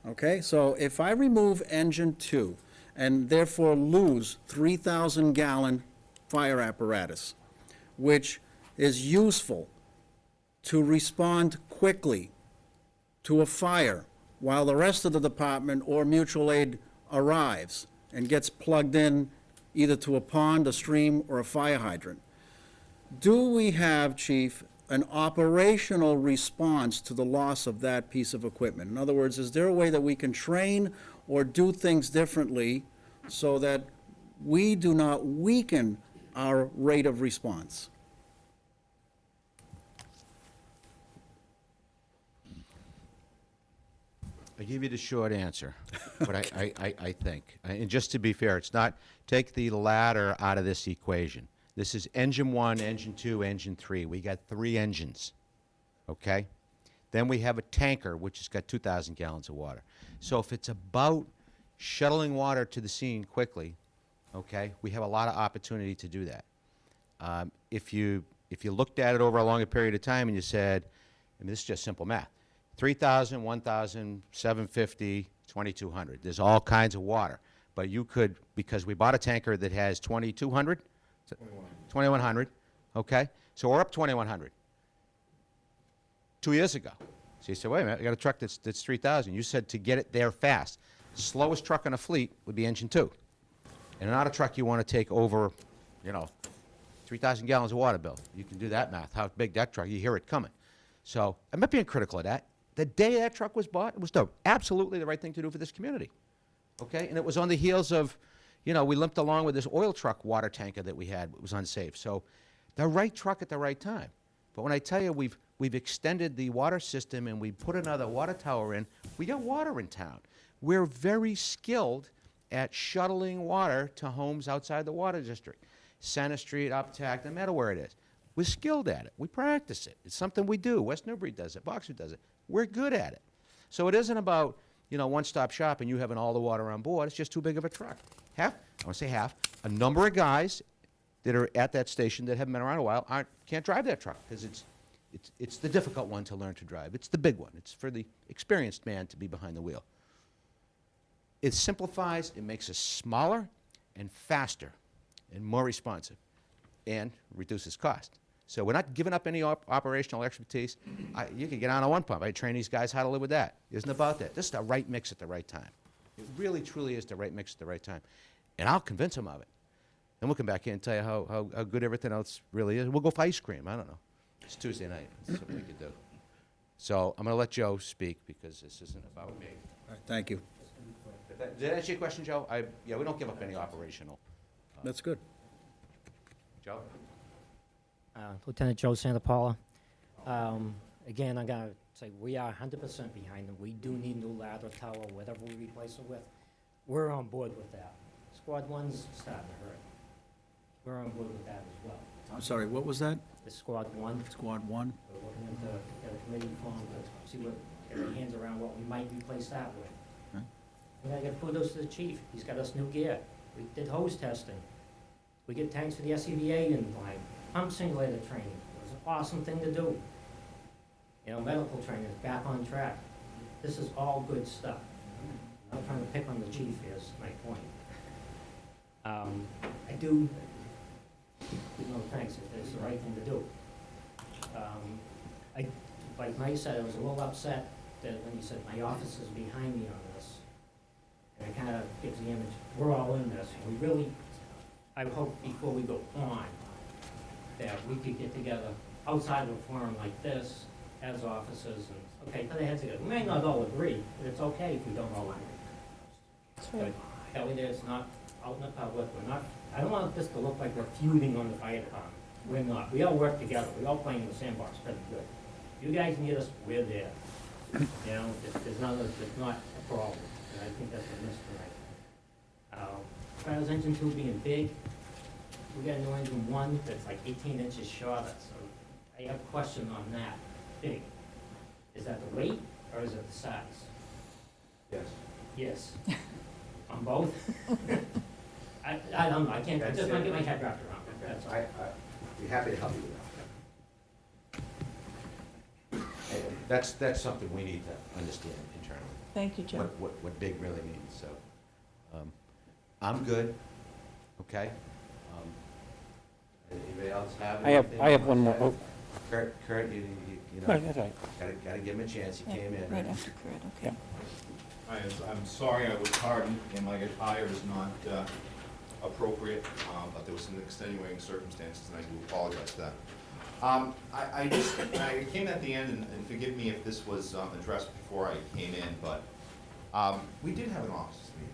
Okay, so if I remove Engine 2 and therefore lose 3,000 gallon fire apparatus, which is useful to respond quickly to a fire while the rest of the department or mutual aid arrives and gets plugged in either to a pond, a stream, or a fire hydrant. Do we have, Chief, an operational response to the loss of that piece of equipment? In other words, is there a way that we can train or do things differently so that we do not weaken our rate of response? I give you the short answer, but I think, and just to be fair, it's not, take the ladder out of this equation. This is Engine 1, Engine 2, Engine 3. We got 3 engines, okay? Then we have a tanker, which has got 2,000 gallons of water. So if it's about shuttling water to the scene quickly, okay, we have a lot of opportunity to do that. If you looked at it over a longer period of time and you said, and this is just simple math, 3,000, 1,000, 750, 2,200. There's all kinds of water. But you could, because we bought a tanker that has 2,200? 2,100, okay? So we're up 2,100. 2 years ago. So you said, wait a minute, I got a truck that's 3,000. You said to get it there fast. The slowest truck in a fleet would be Engine 2. And not a truck you want to take over, 3,000 gallons of water bill. You can do that math, how big that truck, you hear it coming. So I'm not being critical of that. The day that truck was bought, it was absolutely the right thing to do for this community, okay? And it was on the heels of, we limped along with this oil truck water tanker that we had. It was unsafe. So the right truck at the right time. But when I tell you we've extended the water system and we put another water tower in, we got water in town. We're very skilled at shuttling water to homes outside the water district. Center Street, Uptack, no matter where it is. We're skilled at it. We practice it. It's something we do. West Newbury does it. Boxwood does it. We're good at it. So it isn't about, one-stop shop and you having all the water on board. It's just too big of a truck. I want to say half, a number of guys that are at that station that haven't been around a while can't drive that truck because it's the difficult one to learn to drive. It's the big one. It's for the experienced man to be behind the wheel. It simplifies, it makes us smaller and faster and more responsive and reduces cost. So we're not giving up any operational expertise. You could get on a one pump. I train these guys how to live with that. It isn't about that. This is the right mix at the right time. It really, truly is the right mix at the right time. And I'll convince them of it. Then we'll come back here and tell you how good everything else really is. We'll go for ice cream. I don't know. It's Tuesday night. It's something we could do. So I'm going to let Joe speak because this isn't about me. All right, thank you. Did that answer your question, Joe? Yeah, we don't give up any operational. That's good. Joe? Lieutenant Joe Santapaula. Again, I'm going to say we are 100% behind them. We do need new ladder tower, whatever we replace it with. We're on board with that. Squad 1's starting to hurt. We're on board with that as well. I'm sorry, what was that? The Squad 1, Squad 1? we're looking into get a committee formed to see what, get our hands around what we might replace that with. We gotta give kudos to the chief, he's got us new gear. We did hose testing. We get tanks for the SCBA in line, pump simulator training, it was an awesome thing to do. You know, medical training is back on track. This is all good stuff. I'm not trying to pick on the chief, is my point. I do, thanks, it's the right thing to do. Like Mike said, I was a little upset that when you said my office is behind me on this. And it kind of gives the image, we're all in this. We really, I hope before we go on, that we could get together outside of a forum like this as officers and, okay, put our heads together. We may not all agree, but it's okay if we don't all agree. But that way there's not out in the public, we're not, I don't want this to look like we're feuding on the fire department. We're not. We all work together. We all play in the sandbox pretty good. You guys need us, we're there. You know, there's not a problem. And I think that's a miss tonight. As far as engine 2 being big, we got a new engine 1 that's like 18 inches shorter, so I have a question on that. Big. Is that the weight or is it the size? Yes. Yes. On both? I don't know, I can't, I just want to get my head wrapped around it, that's all. I'd be happy to help you with that. That's something we need to understand internally, Thank you, Joe. what big really means, so. I'm good, okay? Anybody else have anything? I have one more. Oh, Kurt, you no, know, that's all right. gotta give him a chance, he came in. Right after Kurt, okay. I'm sorry I was tardy, and my attire is not appropriate, but there was some extenuating circumstances, and I do apologize for that. I came at the end, and forgive me if this was addressed before I came in, but we did have an officers meeting.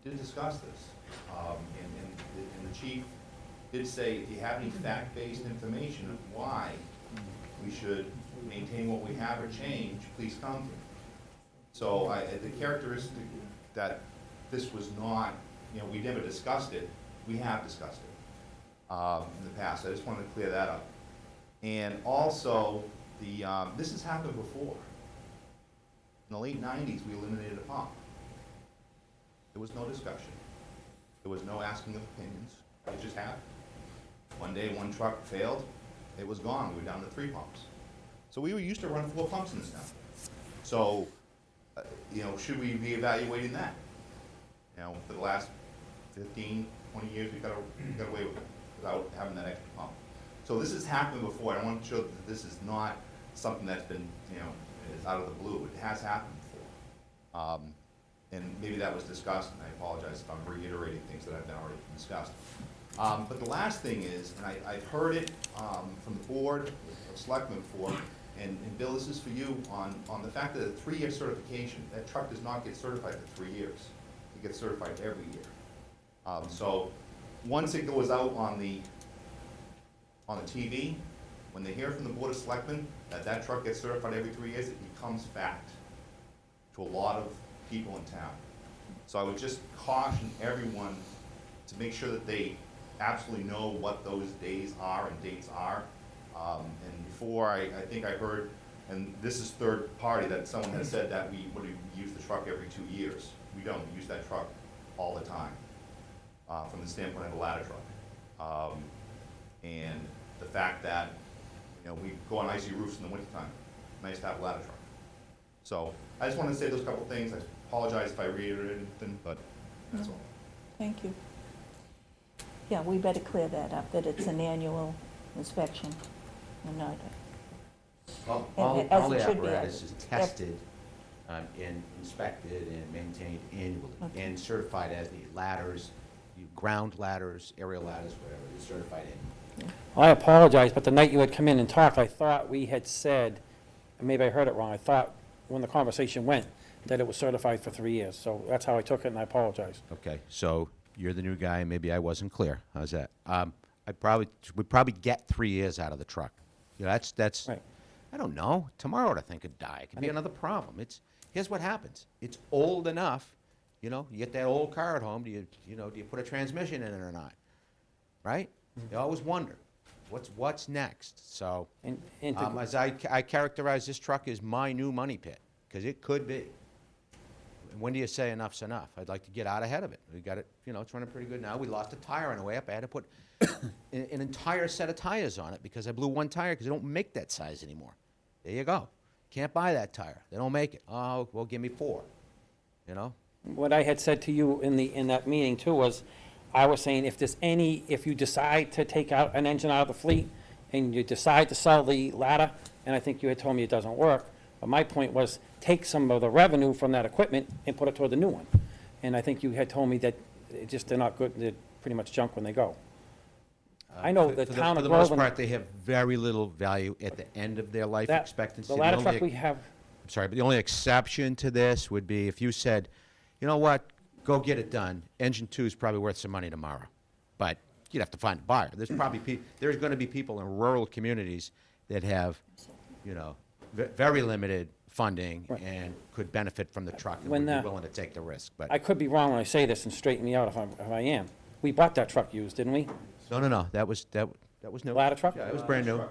We did discuss this, and the chief did say, if you have any fact-based information of why we should maintain what we have or change, please come to me. So the characteristic that this was not, we never discussed it, we have discussed it in the past. I just wanted to clear that up. And also, this has happened before. In the late 90s, we eliminated a pump. There was no discussion. There was no asking of opinions. It just happened. One day, one truck failed. It was gone. We were down to 3 pumps. So we were used to run 4 pumps in this town. So, should we be evaluating that? For the last 15, 20 years, we got away with it without having that extra pump. So this has happened before. I want to show that this is not something that's been, is out of the blue. It has happened before. And maybe that was discussed, and I apologize if I'm reiterating things that have been already discussed. But the last thing is, and I've heard it from the board of selectmen before, and Bill, this is for you, on the fact that a 3-year certification, that truck does not get certified for 3 years. It gets certified every year. So once it goes out on the TV, when they hear from the board of selectmen that truck gets certified every 3 years, it becomes fact to a lot of people in town. So I would just caution everyone to make sure that they absolutely know what those days are and dates are. And before, I think I heard, and this is third party, that someone has said that we would use the truck every 2 years. We don't. We use that truck all the time from the standpoint of a ladder truck. And the fact that, we go on icy roofs in the wintertime, nice to have a ladder truck. So I just wanted to say those couple things. I apologize if I reiterated anything, but that's all. Thank you. Yeah, we better clear that up, that it's an annual inspection and not, All as the it should be. apparatus is tested and inspected and maintained annually, Okay. and certified as the ladders, ground ladders, aerial ladders, whatever, it's certified annually. I apologize, but the night you had come in and talked, I thought we had said, and maybe I heard it wrong, I thought when the conversation went, that it was certified for 3 years. So that's how I took it, and I apologize. Okay, so you're the new guy, maybe I wasn't clear. How's that? We'd probably get 3 years out of the truck. That's. Right. I don't know. Tomorrow the thing could die. It could be another problem. Here's what happens. It's old enough. You get that old car at home. Do you put a transmission in it or not? Right? You always wonder, what's next? So, And to- as I characterize this truck as my new money pit. because it could be. And when do you say enough's enough? I'd like to get out ahead of it. We got it, it's running pretty good now. We lost a tire on the way up. I had to put an entire set of tires on it because I blew one tire because they don't make that size anymore. There you go. Can't buy that tire. They don't make it. Oh, well, give me 4, What I had said to you in that meeting too was, I was saying if you decide to take out an engine out of the fleet and you decide to sell the ladder, and I think you had told me it doesn't work, but my point was, take some of the revenue from that equipment and put it toward the new one. And I think you had told me that they're not good, they're pretty much junk when they go. I know the town of For the most Groveland. part, they have very little value at the end of their life that- expectancy. The ladder only- truck we have, I'm sorry, but the only exception to this would be if you said, you know what, go get it done. Engine 2 is probably worth some money tomorrow. But you'd have to find a buyer. There's probably there's going to be people in rural communities that have, very limited funding Right. and could benefit from the truck and When, would be willing to take the risk. But I could be wrong when I say this, and straighten me out if I am. We bought that truck used, didn't we? no, that was new. Ladder truck? Yeah, it was brand new.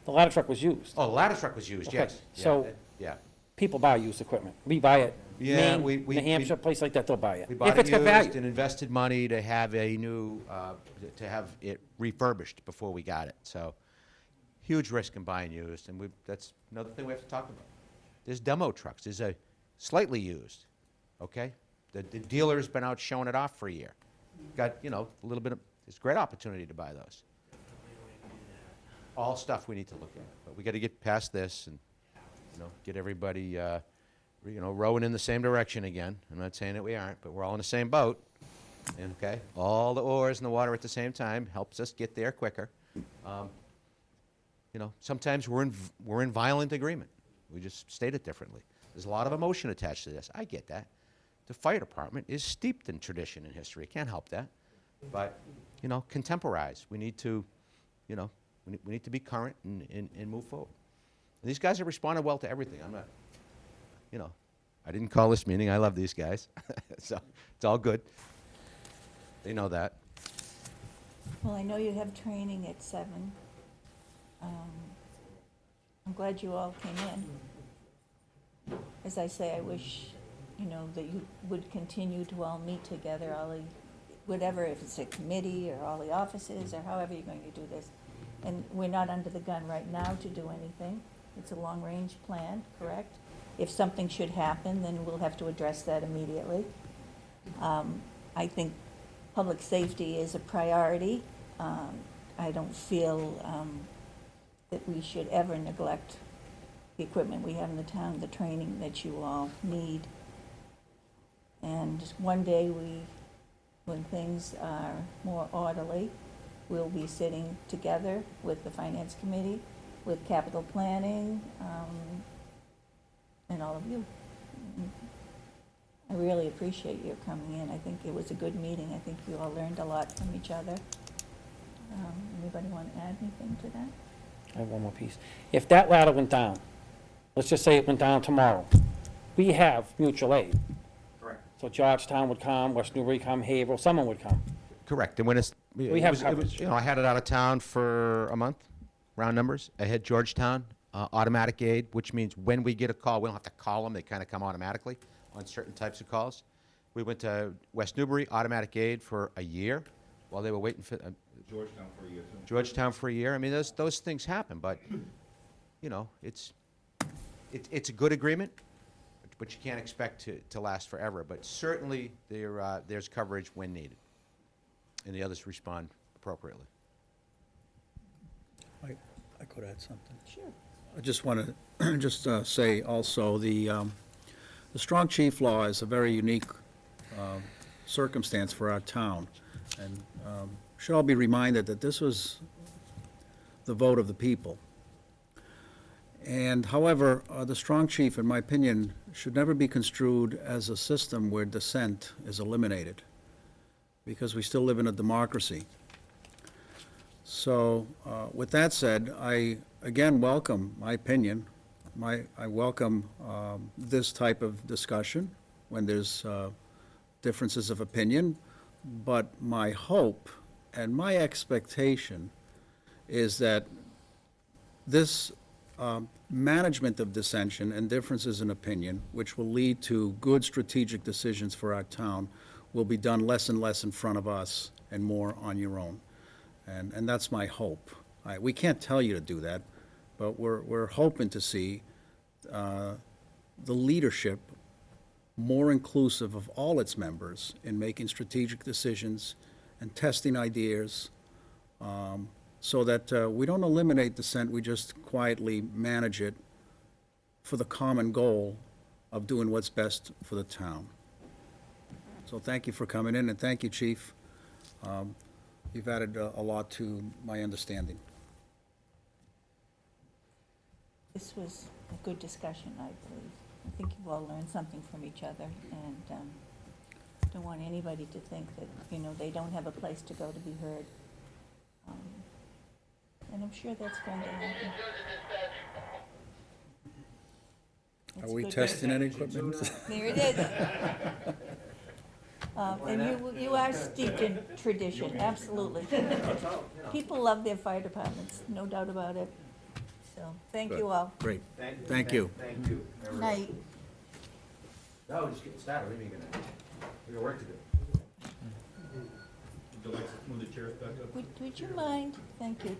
The ladder truck was used. Oh, the ladder truck was used, Okay, yes. Yeah, so- yeah. People buy used equipment. We buy it. Yeah, Maine, we- New Hampshire, place like that, they'll buy it. We bought If it it's got used value. and invested money to have a new, to have it refurbished before we got it. So, huge risk in buying used, and that's another thing we have to talk about. There's demo trucks. There's a slightly used, okay? The dealer's been out showing it off for a year. Got, a little bit of, it's a great opportunity to buy those. All stuff we need to look at, but we got to get past this and, get everybody, rowing in the same direction again. I'm not saying that we aren't, but we're all in the same boat. And, okay, all the oars in the water at the same time helps us get there quicker. Sometimes we're in violent agreement. We just state it differently. There's a lot of emotion attached to this. I get that. The fire department is steeped in tradition and history. Can't help that. But, contemporize. We need to, we need to be current and move forward. And these guys have responded well to everything. I'm not, I didn't call this meeting. I love these guys. So it's all good. They know that. Well, I know you have training at 7. I'm glad you all came in. As I say, I wish, that you would continue to all meet together, whatever, if it's a committee or all the offices or however you're going to do this. And we're not under the gun right now to do anything. It's a long-range plan, correct? If something should happen, then we'll have to address that immediately. I think public safety is a priority. I don't feel that we should ever neglect the equipment we have in the town, the training that you all need. And one day when things are more orderly, we'll be sitting together with the finance committee, with capital planning, and all of you. I really appreciate your coming in. I think it was a good meeting. I think you all learned a lot from each other. Anybody want to add anything to that? I have one more piece. If that ladder went down, let's just say it went down tomorrow, we have mutual aid. Correct. So Georgetown would come, West Newbury come, Haverhill, someone would come. Correct. And when it's, We have coverage. I had it out of town for a month, round numbers. I had Georgetown, automatic aid, which means when we get a call, we don't have to call them. They kind of come automatically on certain types of calls. We went to West Newbury, automatic aid for a year while they were waiting for, Georgetown for a year, too. Georgetown for a year. I mean, those things happen, but, it's a good agreement, but you can't expect to last forever. But certainly, there's coverage when needed, and the others respond appropriately. I could add something. Sure. I just want to just say also, the strong chief law is a very unique circumstance for our town. And should all be reminded that this was the vote of the people. And however, the strong chief, in my opinion, should never be construed as a system where dissent is eliminated, because we still live in a democracy. So, with that said, I again welcome my opinion. I welcome this type of discussion when there's differences of opinion, but my hope and my expectation is that this management of dissension and differences in opinion, which will lead to good strategic decisions for our town, will be done less and less in front of us and more on your own. And that's my hope. We can't tell you to do that, but we're hoping to see the leadership more inclusive of all its members in making strategic decisions and testing ideas, so that we don't eliminate dissent, we just quietly manage it for the common goal of doing what's best for the town. So thank you for coming in, and thank you, Chief. You've added a lot to my understanding. This was a good discussion, I believe. I think you've all learned something from each other, and don't want anybody to think that, they don't have a place to go to be heard. And I'm sure that's going to happen. It's Are we good. testing any equipment? There it is. And you are steeped in tradition, absolutely. People love their fire departments, no doubt about it. So, thank you all. Great, thank you. Thank you. Night. No, just getting started, what are you gonna, we got work to do. Would you like to move the chairs back up? Would you mind? Thank you.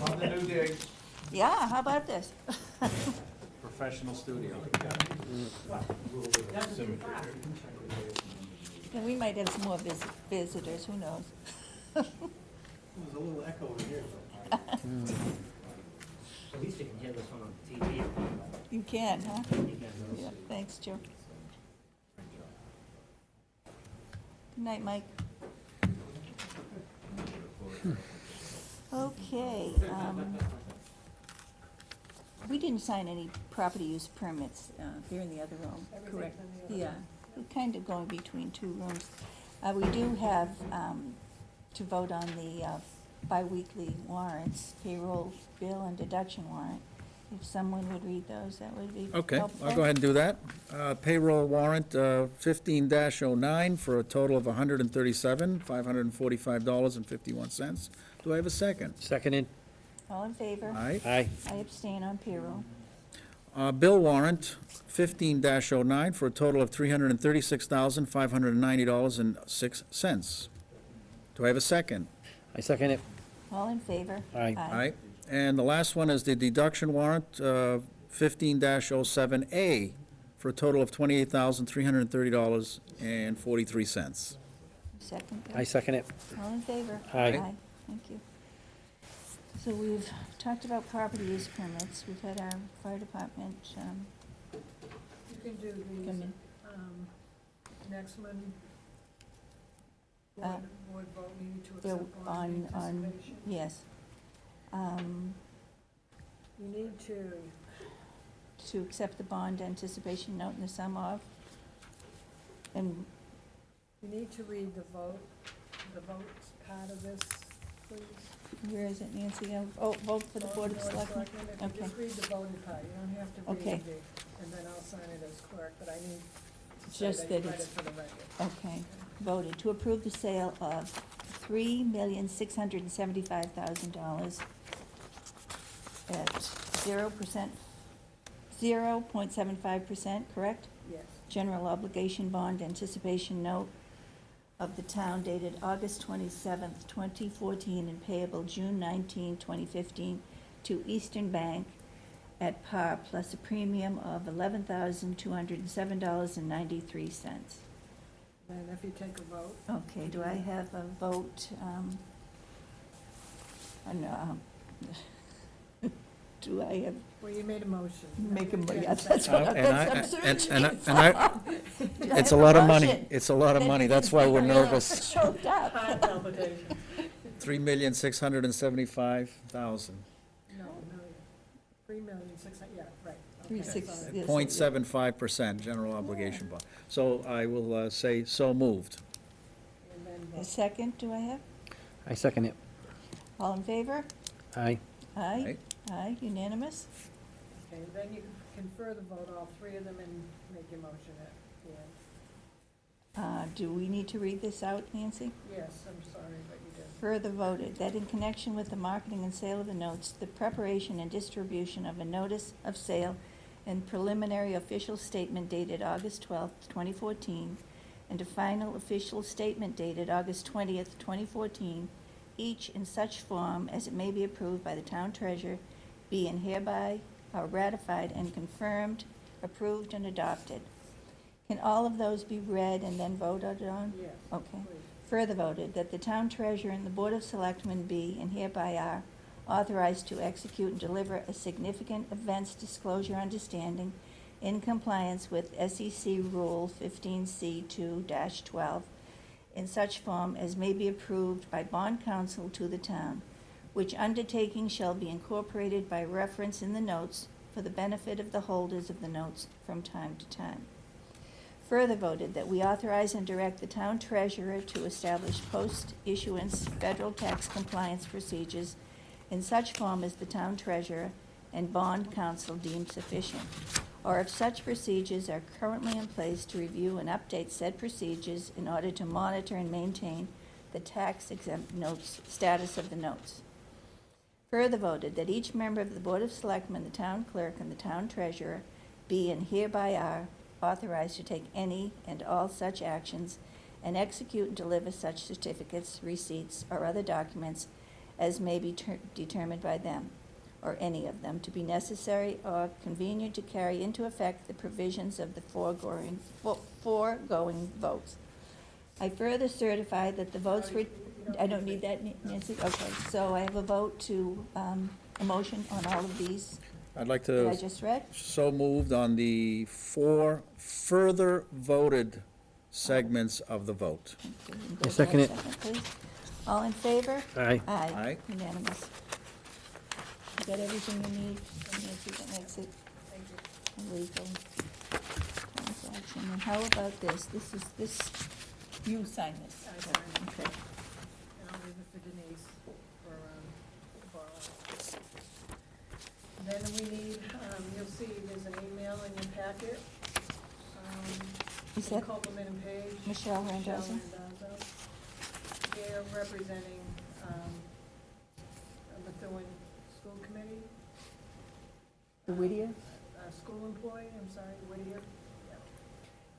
On the new day. Yeah, how about this? Professional studio. And we might have some more visitors, who knows? There's a little echo in here. At least you can hear this one on TV. You can, huh? Yeah, thanks, Joe. Good night, Mike. Okay, we didn't sign any property use permits, they're in the other room, correct? Yeah, we're kind of going between two rooms. We do have, to vote on the bi-weekly warrants, payroll bill and deduction warrant. If someone would read those, that would be Okay, helpful. I'll go ahead and do that. Payroll warrant 15-09 for a total of $137,545.51. Do I have a second? Seconded. All in favor? Aye. Aye. I abstain on payroll. Bill warrant 15-09 for a total of $336,590.06. Do I have a second? I second it. All in favor? Aye. Aye. And the last one is the deduction warrant 15-07A for a total of $28,330.43. Second? Bill? I second it. All in favor? Aye. Thank you. So we've talked about property use permits. We've had our fire department, You can do these, come in. next one, Uh, board vote meeting to They're accept bond on, anticipation. yes. You need To accept the bond anticipation note in the sum of, and you need to read the votes part of this, please. where is it, Nancy? Oh, vote for the Board of Selectmen? If you Okay. just read the voted part, you don't have to Okay. read and then I'll sign it as clerk, but I need to say Just that you that read it it's- for the record. Okay, voted to approve the sale of $3,675,000 at 0.75%, correct? Yes. General obligation bond anticipation note of the town dated August 27th, 2014, and payable June 19, 2015, to Eastern Bank at par plus a premium of $11,207.93. Then if you take a vote, Okay, do I have a vote, do I have, well, you made a motion. make a, You yeah, can't that's second. what, And I- that's, I'm and- searching and for. I- Do I It's a have lot of money. motion? It's a lot of money. That's why we're Really nervous. Choked up. Heart palpitation. $3,675,000. No, million. 3,600,000, yeah, right. Three Okay, six- sorry. yes. 0.75% general obligation bond. So I will say so moved. And then A vote. second, do I have? I second it. All in favor? Aye. Aye. Aye, unanimous? Okay, then you can further vote all three of them and make your motion at the end. Do we need to read this out, Nancy? Yes, I'm sorry, but you did. further voted that in connection with the marketing and sale of the notes, the preparation and distribution of a notice of sale and preliminary official statement dated August 12th, 2014, and a final official statement dated August 20th, 2014, each in such form as it may be approved by the town treasurer, be and hereby are ratified and confirmed, approved, and adopted. Can all of those be read and then voted on? Yes. Okay. Please. Further voted that the town treasurer and the Board of Selectmen be and hereby are authorized to execute and deliver a significant events disclosure understanding in compliance with SEC Rule 15C2-12 in such form as may be approved by bond counsel to the town, which undertaking shall be incorporated by reference in the notes for the benefit of the holders of the notes from time to time. Further voted that we authorize and direct the town treasurer to establish post-issuance federal tax compliance procedures in such form as the town treasurer and bond counsel deem sufficient, or if such procedures are currently in place, to review and update said procedures in order to monitor and maintain the tax-exempt notes, status of the notes. Further voted that each member of the Board of Selectmen, the town clerk, and the town treasurer be and hereby are authorized to take any and all such actions and execute and deliver such certificates, receipts, or other documents as may be determined by them, or any of them, to be necessary or convenient to carry into effect the provisions of the foregoing votes. I further certify that the votes were, I don't need that, Nancy? Okay, so I have a vote to, a motion on all of these I'd like that I to, just read. so moved on the 4 further voted segments of the vote. Okay, and Bill, second have it. a second, please. All in favor? Aye. Aye. Aye. Unanimous. You got everything you need, Nancy, that makes it a legal transaction. And how about this? You sign this. I sign it. Okay. And I'll leave it for Denise for borrowing. Then we need, you'll see there's an email in your packet. Is from that Copeland and Page. Michelle Michelle Randazzo? Randazzo. They're representing Methuen School Committee. The Whittier? School employee, I'm sorry, Whittier. Yep.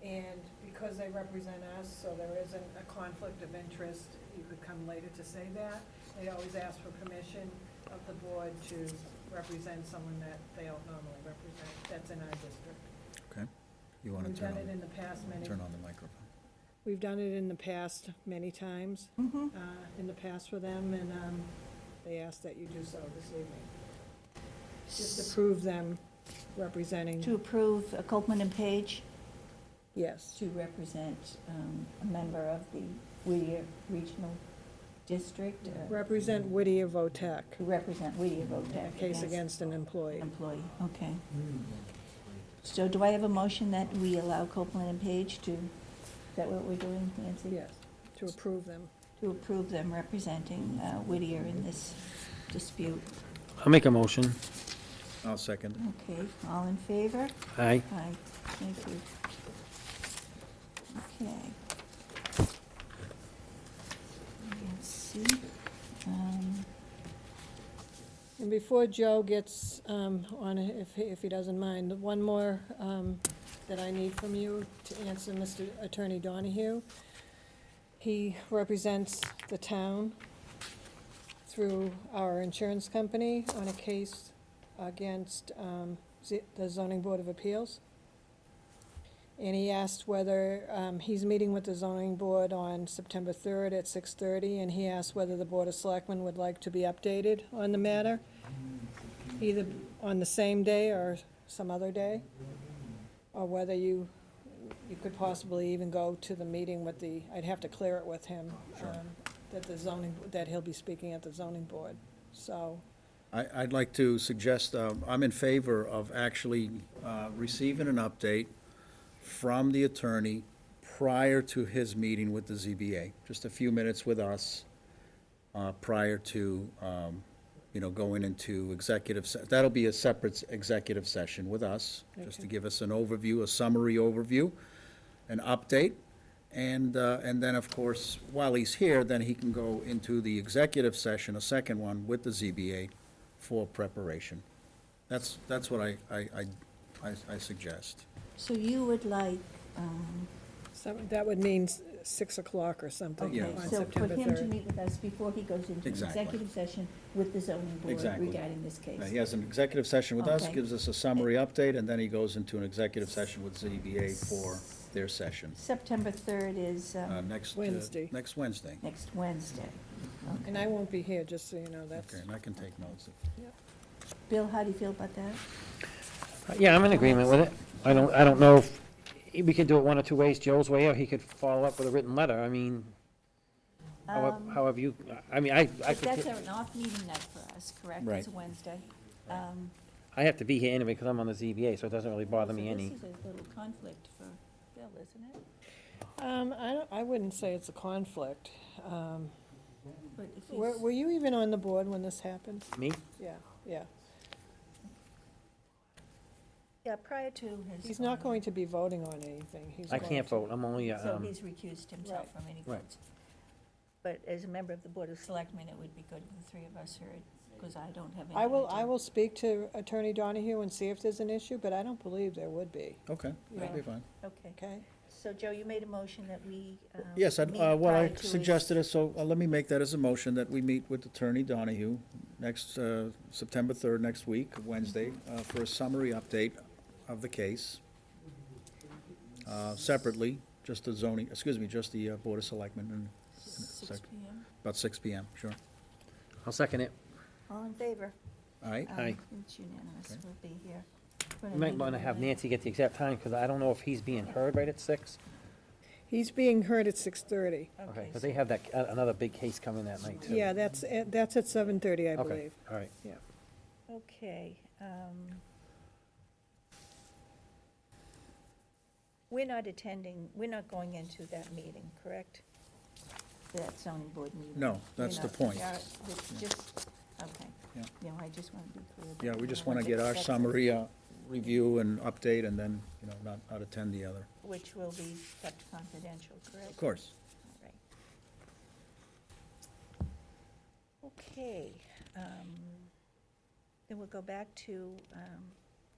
And because they represent us, so there isn't a conflict of interest, you could come later to say that. They always ask for permission of the board to represent someone that they don't normally represent, that's in our district. Okay. You want We've to done it in the past turn on the microphone? We've done it in the past many times, Mm-hmm. in the past for them, and they asked that you do so this evening. Just approve them representing, To approve Copeland and Page yes. to represent a member of the Whittier Regional District, Represent Whittier Votech, to represent Whittier Votek. case against an employee. Employee, okay. So do I have a motion that we allow Copeland and Page to, is that what we're doing, Nancy? Yes, to approve them. To approve them representing Whittier in this dispute. I'll make a motion. I'll second. Okay, all in favor? Aye. Aye, thank you. Okay. Let's see. And before Joe gets on, if he doesn't mind, one more that I need from you to answer Mr. Attorney Donahue. He represents the town through our insurance company on a case against the Zoning Board of Appeals. And he asked whether, he's meeting with the zoning board on September 3rd at 6:30, and he asked whether the Board of Selectmen would like to be updated on the matter, either on the same day or some other day, or whether you could possibly even go to the meeting with the, I'd have to clear it with him, that he'll be speaking at the zoning board, so. I'd like to suggest, I'm in favor of actually receiving an update from the attorney prior to his meeting with the ZBA. Just a few minutes with us prior to, going into that'll be a separate executive session with us, just to Okay. give us an overview, a summary overview, an update, And then, of course, while he's here, then he can go into the executive session, a second one, with the ZBA for preparation. That's what I suggest. So you would like, So that would mean 6 o'clock or something okay, on so for September him to 3rd. meet with us before he goes into an Exactly. executive session with the zoning board Exactly. regarding this case. He has an executive session with us, Okay. gives us a summary update, and then he goes into an executive session with ZBA for their session. September 3rd is Next Wednesday. Next Wednesday. next Wednesday. And I won't be here, just so you know, that's, Okay, and I can take notes. Bill, how do you feel about that? Yeah, I'm in agreement with it. I don't know if, we could do it one or two ways, Joe's way, or he could follow up with a written letter. I mean, however you, I mean, I But that's could, an off meeting night for us, correct? Right. It's a Wednesday. I have to be here anyway because I'm on the ZBA, so it doesn't really bother me any. So this is a little conflict for Bill, isn't it? I wouldn't say it's a conflict. But if Were you even on the board when this happened? Me? Yeah, yeah. Yeah, prior to his. He's not going to be voting on anything. He's I going can't to- vote. I'm only, So he's recused himself Right. from any Right. votes. But as a member of the Board of Selectmen, it would be good if the three of us heard, because I don't have any I idea. will speak to Attorney Donahue and see if there's an issue, but I don't believe there would be, Okay, that'd be Yeah. fine. Okay, okay? so Joe, you made a motion that we, Yes, meet well, prior I to his- suggested it, so let me make that as a motion, that we meet with Attorney Donahue next, September 3rd, next week, Wednesday, for a summary update of the case. Separately, just the zoning, just the Board of Selectmen, and 6 PM. about 6 PM, sure. I'll second it. All in favor? All right? Aye. It's unanimous, we'll be here. You might want to have Nancy get the exact time because I don't know if he's being heard right at 6. He's being heard at 6:30. Okay, because they have that, another big case coming that night too. Yeah, that's at 7:30, I Okay, believe. all right. Yeah. Okay, we're not attending, we're not going into that meeting, correct? That zoning board meeting? No, that's We're the not- point. yeah, it's just, okay. Yeah. Yeah, I just want to be clear. that Yeah, we we're just not want to get our accepting- summary, review and update, and then, not attend the other. Which will be kept confidential, correct? Of course. All right. Okay, then we'll go back to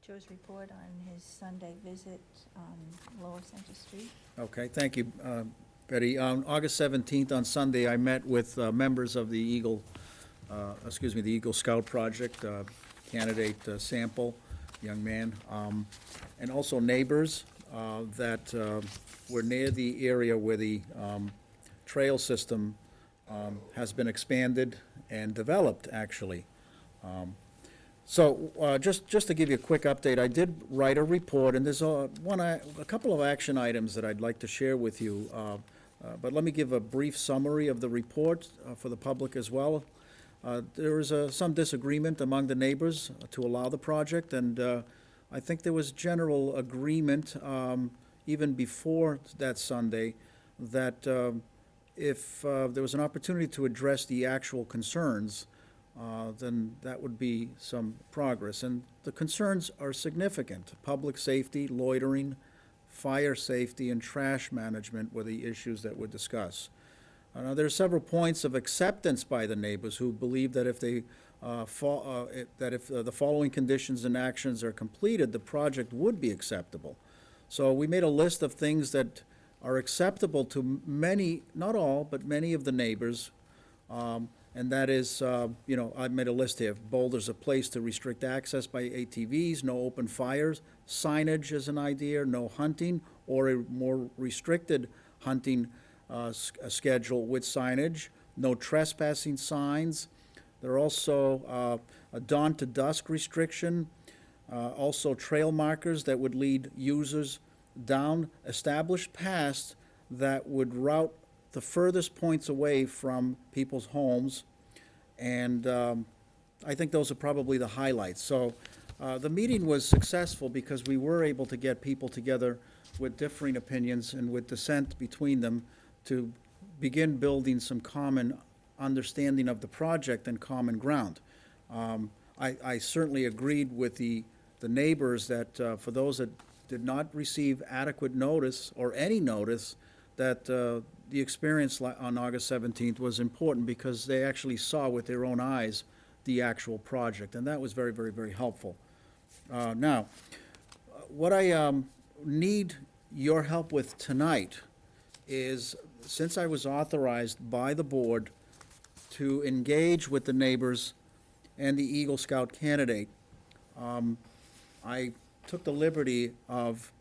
Joe's report on his Sunday visit on Lower Center Street. Okay, thank you, Betty. On August 17th, on Sunday, I met with members of the Eagle Scout Project, candidate Sample, young man, and also neighbors that were near the area where the trail system has been expanded and developed, actually. So, just to give you a quick update, I did write a report, and there's a couple of action items that I'd like to share with you. But let me give a brief summary of the report for the public as well. There was some disagreement among the neighbors to allow the project, and I think there was general agreement, even before that Sunday, that if there was an opportunity to address the actual concerns, then that would be some progress. And the concerns are significant. Public safety, loitering, fire safety, and trash management were the issues that were discussed. Now, there are several points of acceptance by the neighbors who believe that if the following conditions and actions are completed, the project would be acceptable. So we made a list of things that are acceptable to many, not all, but many of the neighbors. And that is, I made a list here. Boulders are placed to restrict access by ATVs, no open fires, signage is an idea, no hunting, or a more restricted hunting schedule with signage, no trespassing signs. There are also a dawn to dusk restriction, also trail markers that would lead users down established paths that would route the furthest points away from people's homes, and I think those are probably the highlights. So the meeting was successful because we were able to get people together with differing opinions and with dissent between them to begin building some common understanding of the project and common ground. I certainly agreed with the neighbors that for those that did not receive adequate notice or any notice, that the experience on August 17th was important because they actually saw with their own eyes the actual project, and that was very, very, very helpful. Now, what I need your help with tonight is, since I was authorized by the board to engage with the neighbors and the Eagle Scout candidate, I took the liberty of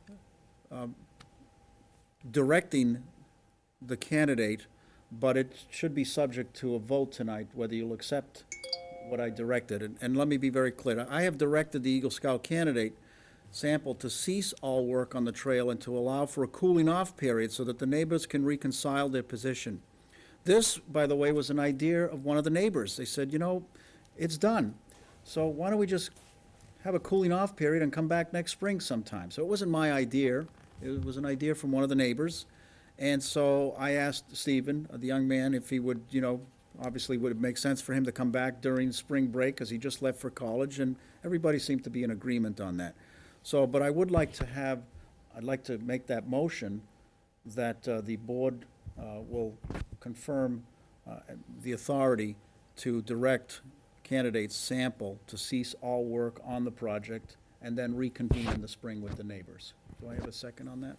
directing the candidate, but it should be subject to a vote tonight, whether you'll accept what I directed. And let me be very clear. I have directed the Eagle Scout candidate, Sample, to cease all work on the trail and to allow for a cooling-off period so that the neighbors can reconcile their position. This, by the way, was an idea of one of the neighbors. They said, you know, it's done, so why don't we just have a cooling-off period and come back next spring sometime? So it wasn't my idea. It was an idea from one of the neighbors. And so I asked Stephen, the young man, if he would, you know, obviously would it make sense for him to come back during spring break, because he just left for college, and everybody seemed to be in agreement on that. So, but I would like to have, I'd like to make that motion that the board will confirm the authority to direct candidate Sample to cease all work on the project and then reconvene in the spring with the neighbors. Do I have a second on that?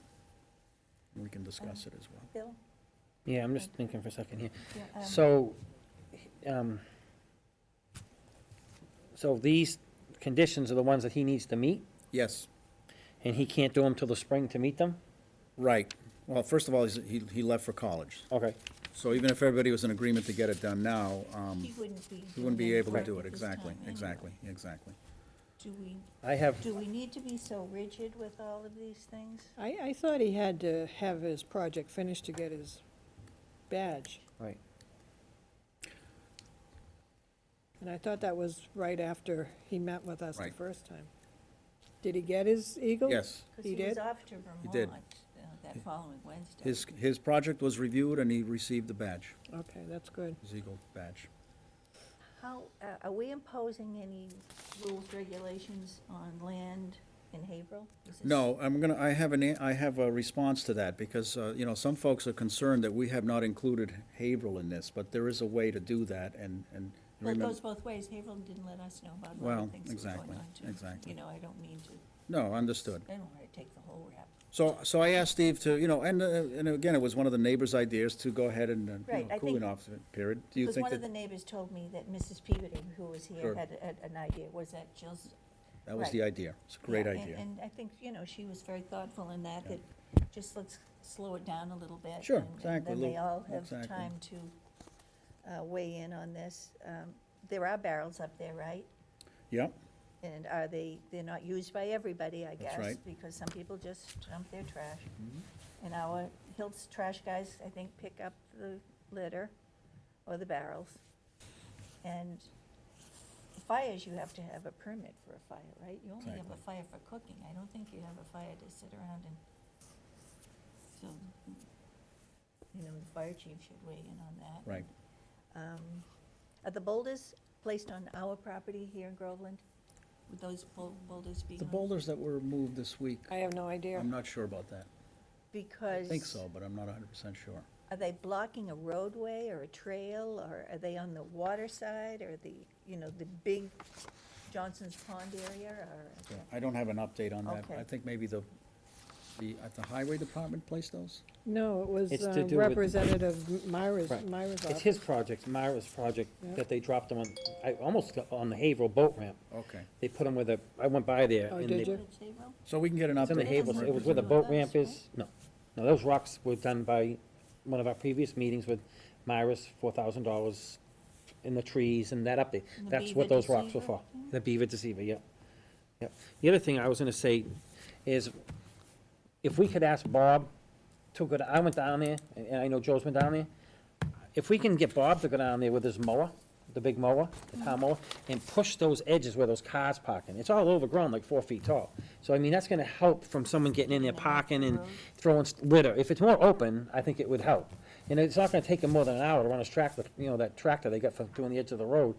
We can discuss it as well. Bill? Yeah, I'm just thinking for a second here. Yeah, So these conditions are the ones that he needs to meet, Yes, and he can't do them till the spring to meet them? right. Well, first of all, he left for college. Okay. So even if everybody was in agreement to get it done now, He wouldn't be. he wouldn't be doing able to anything do it. at this Exactly, time anyway. exactly. Do we need to be so rigid with all of these things? I thought he had to have his project finished to get his badge. Right. And I thought that was right after he met with us the Right. first time. Did he get his Eagle? Yes, Because He he was did? off to Vermont did. that following Wednesday. his project was reviewed and he received the badge, Okay, that's good. his Eagle badge. How, are we imposing any rules, regulations on land in Haverhill? Is this- No, I have a response to that, because, you know, some folks are concerned that we have not included Haverhill in this, but there is a way to do that, and Well, it remember. goes both ways. Haverhill didn't let us know about a lot Well, of things that were going exactly, on, too. exactly. You know, I don't mean to, No, understood. I don't want to take the whole rap. So I asked Steve to, you know, and again, it was one of the neighbors' ideas to go ahead and, Right, I cooling think- off period. Do you Because think one of the that, neighbors told me that Mrs. Peabody, who was here, Sure. had an idea. Was that Jill's? that was right. the idea? It's a great Yeah, and- idea. And I think, you know, she was very thoughtful in that, Yeah. that just let's slow it down a little bit. Sure, and exactly, then they little- all have exactly. time to weigh in on this. There are barrels up there, right? Yep, And they're not used by everybody, I guess. right. Because some people just dump their trash. Mm-hmm. And our Hills trash guys, I think, pick up the litter or the barrels. And fires, you have to have a permit for a fire, right? You only have a Exactly. fire for cooking. I don't think you have a fire to sit around and, so, you know, the fire chief should weigh in on that. right. Are the boulders placed on our property here in Groveland? Would those boulders be The on? boulders that were moved this week, I have no idea. I'm not sure about that. I Because. think so, but I'm not 100% sure. Are they blocking a roadway or a trail, or are they on the water side, or the, you know, the big Johnson's Pond area, or? Yeah, I don't have an update on that. Okay. I think maybe at the highway department placed those? No, it was It's to do with- Representative Myra's Right. office. It's his project, Myra's project, Yeah. that they dropped them on, I almost got on the Haverhill boat ramp. Okay. They put them I went by there. Oh, and did they- you? Did they roll? So we can get an update. It's in the They Haverhill, haven't it was where the worked boat with ramp us, is. No, those rocks were done by one of our previous meetings with Myra's, $4,000 in the trees and that update. And the That's what beaver those rocks were deceiver for. thing? The beaver deceiver, yeah. Yeah. The other thing I was gonna say is, if we could ask Bob to go, I went down there, and I know Joe's been down there. If we can get Bob to go down there with his mower, the big mower, the car mower, and push those edges where those cars parking. It's all overgrown, like 4 feet tall. So, I mean, that's gonna help from someone getting in there parking and throwing litter. If it's more open, I think it would help. And it's not gonna take him more than an hour to run his tractor, you know, that tractor they got for doing the edge of the road.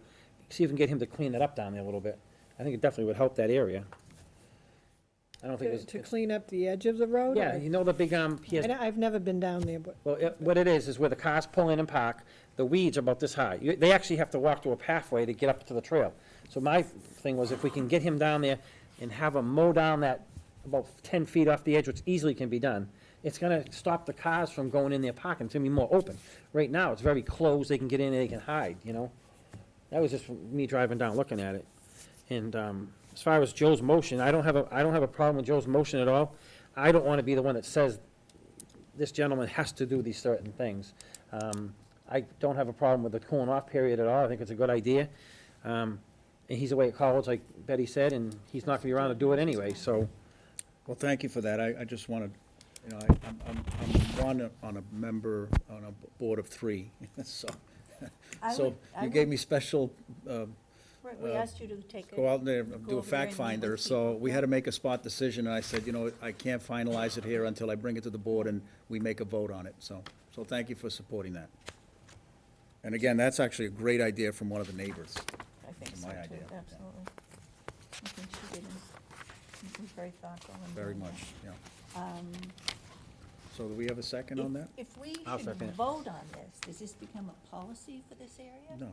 See if we can get him to clean it up down there a little bit. I think it definitely would help that area. I don't think it To was. clean up the edge of the road? Yeah, you know the big, he has, I've never been down there, but. yeah, you know the big, he has, I've never been down there, but. well, what it is where the cars pull in and park, the weeds are about this high. They actually have to walk through a pathway to get up to the trail. So my thing was if we can get him down there and have him mow down that about 10 feet off the edge, which easily can be done, it's gonna stop the cars from going in there parking, it's gonna be more open. Right now, it's very closed, they can get in, they can hide, you know? That was just me driving down, looking at it. And, as far as Joe's motion, I don't have a problem with Joe's motion at all. I don't wanna be the one that says this gentleman has to do these certain things. I don't have a problem with the cooling off period at all, I think it's a good idea. And he's away at college, like Betty said, and he's not gonna be around to do it anyway, so. Well, thank you for that. I just wanted, you know, I'm one on a member, on a board of 3, so. I So would- I you gave would- me special, Right, we asked you to take a. go out there, go do a over fact and meet finder, with so people. we had to make a spot decision, and I said, you know, I can't finalize it here until I bring it to the board and we make a vote on it, so thank you for supporting that. And again, that's actually a great idea from one of the neighbors. I think It's so my too, idea, yeah. absolutely. I think she did, she was very thoughtful in Very doing much, yeah. that. So do we have a second on that? If we I'll should second it. vote on this, does this become a policy for this area? No,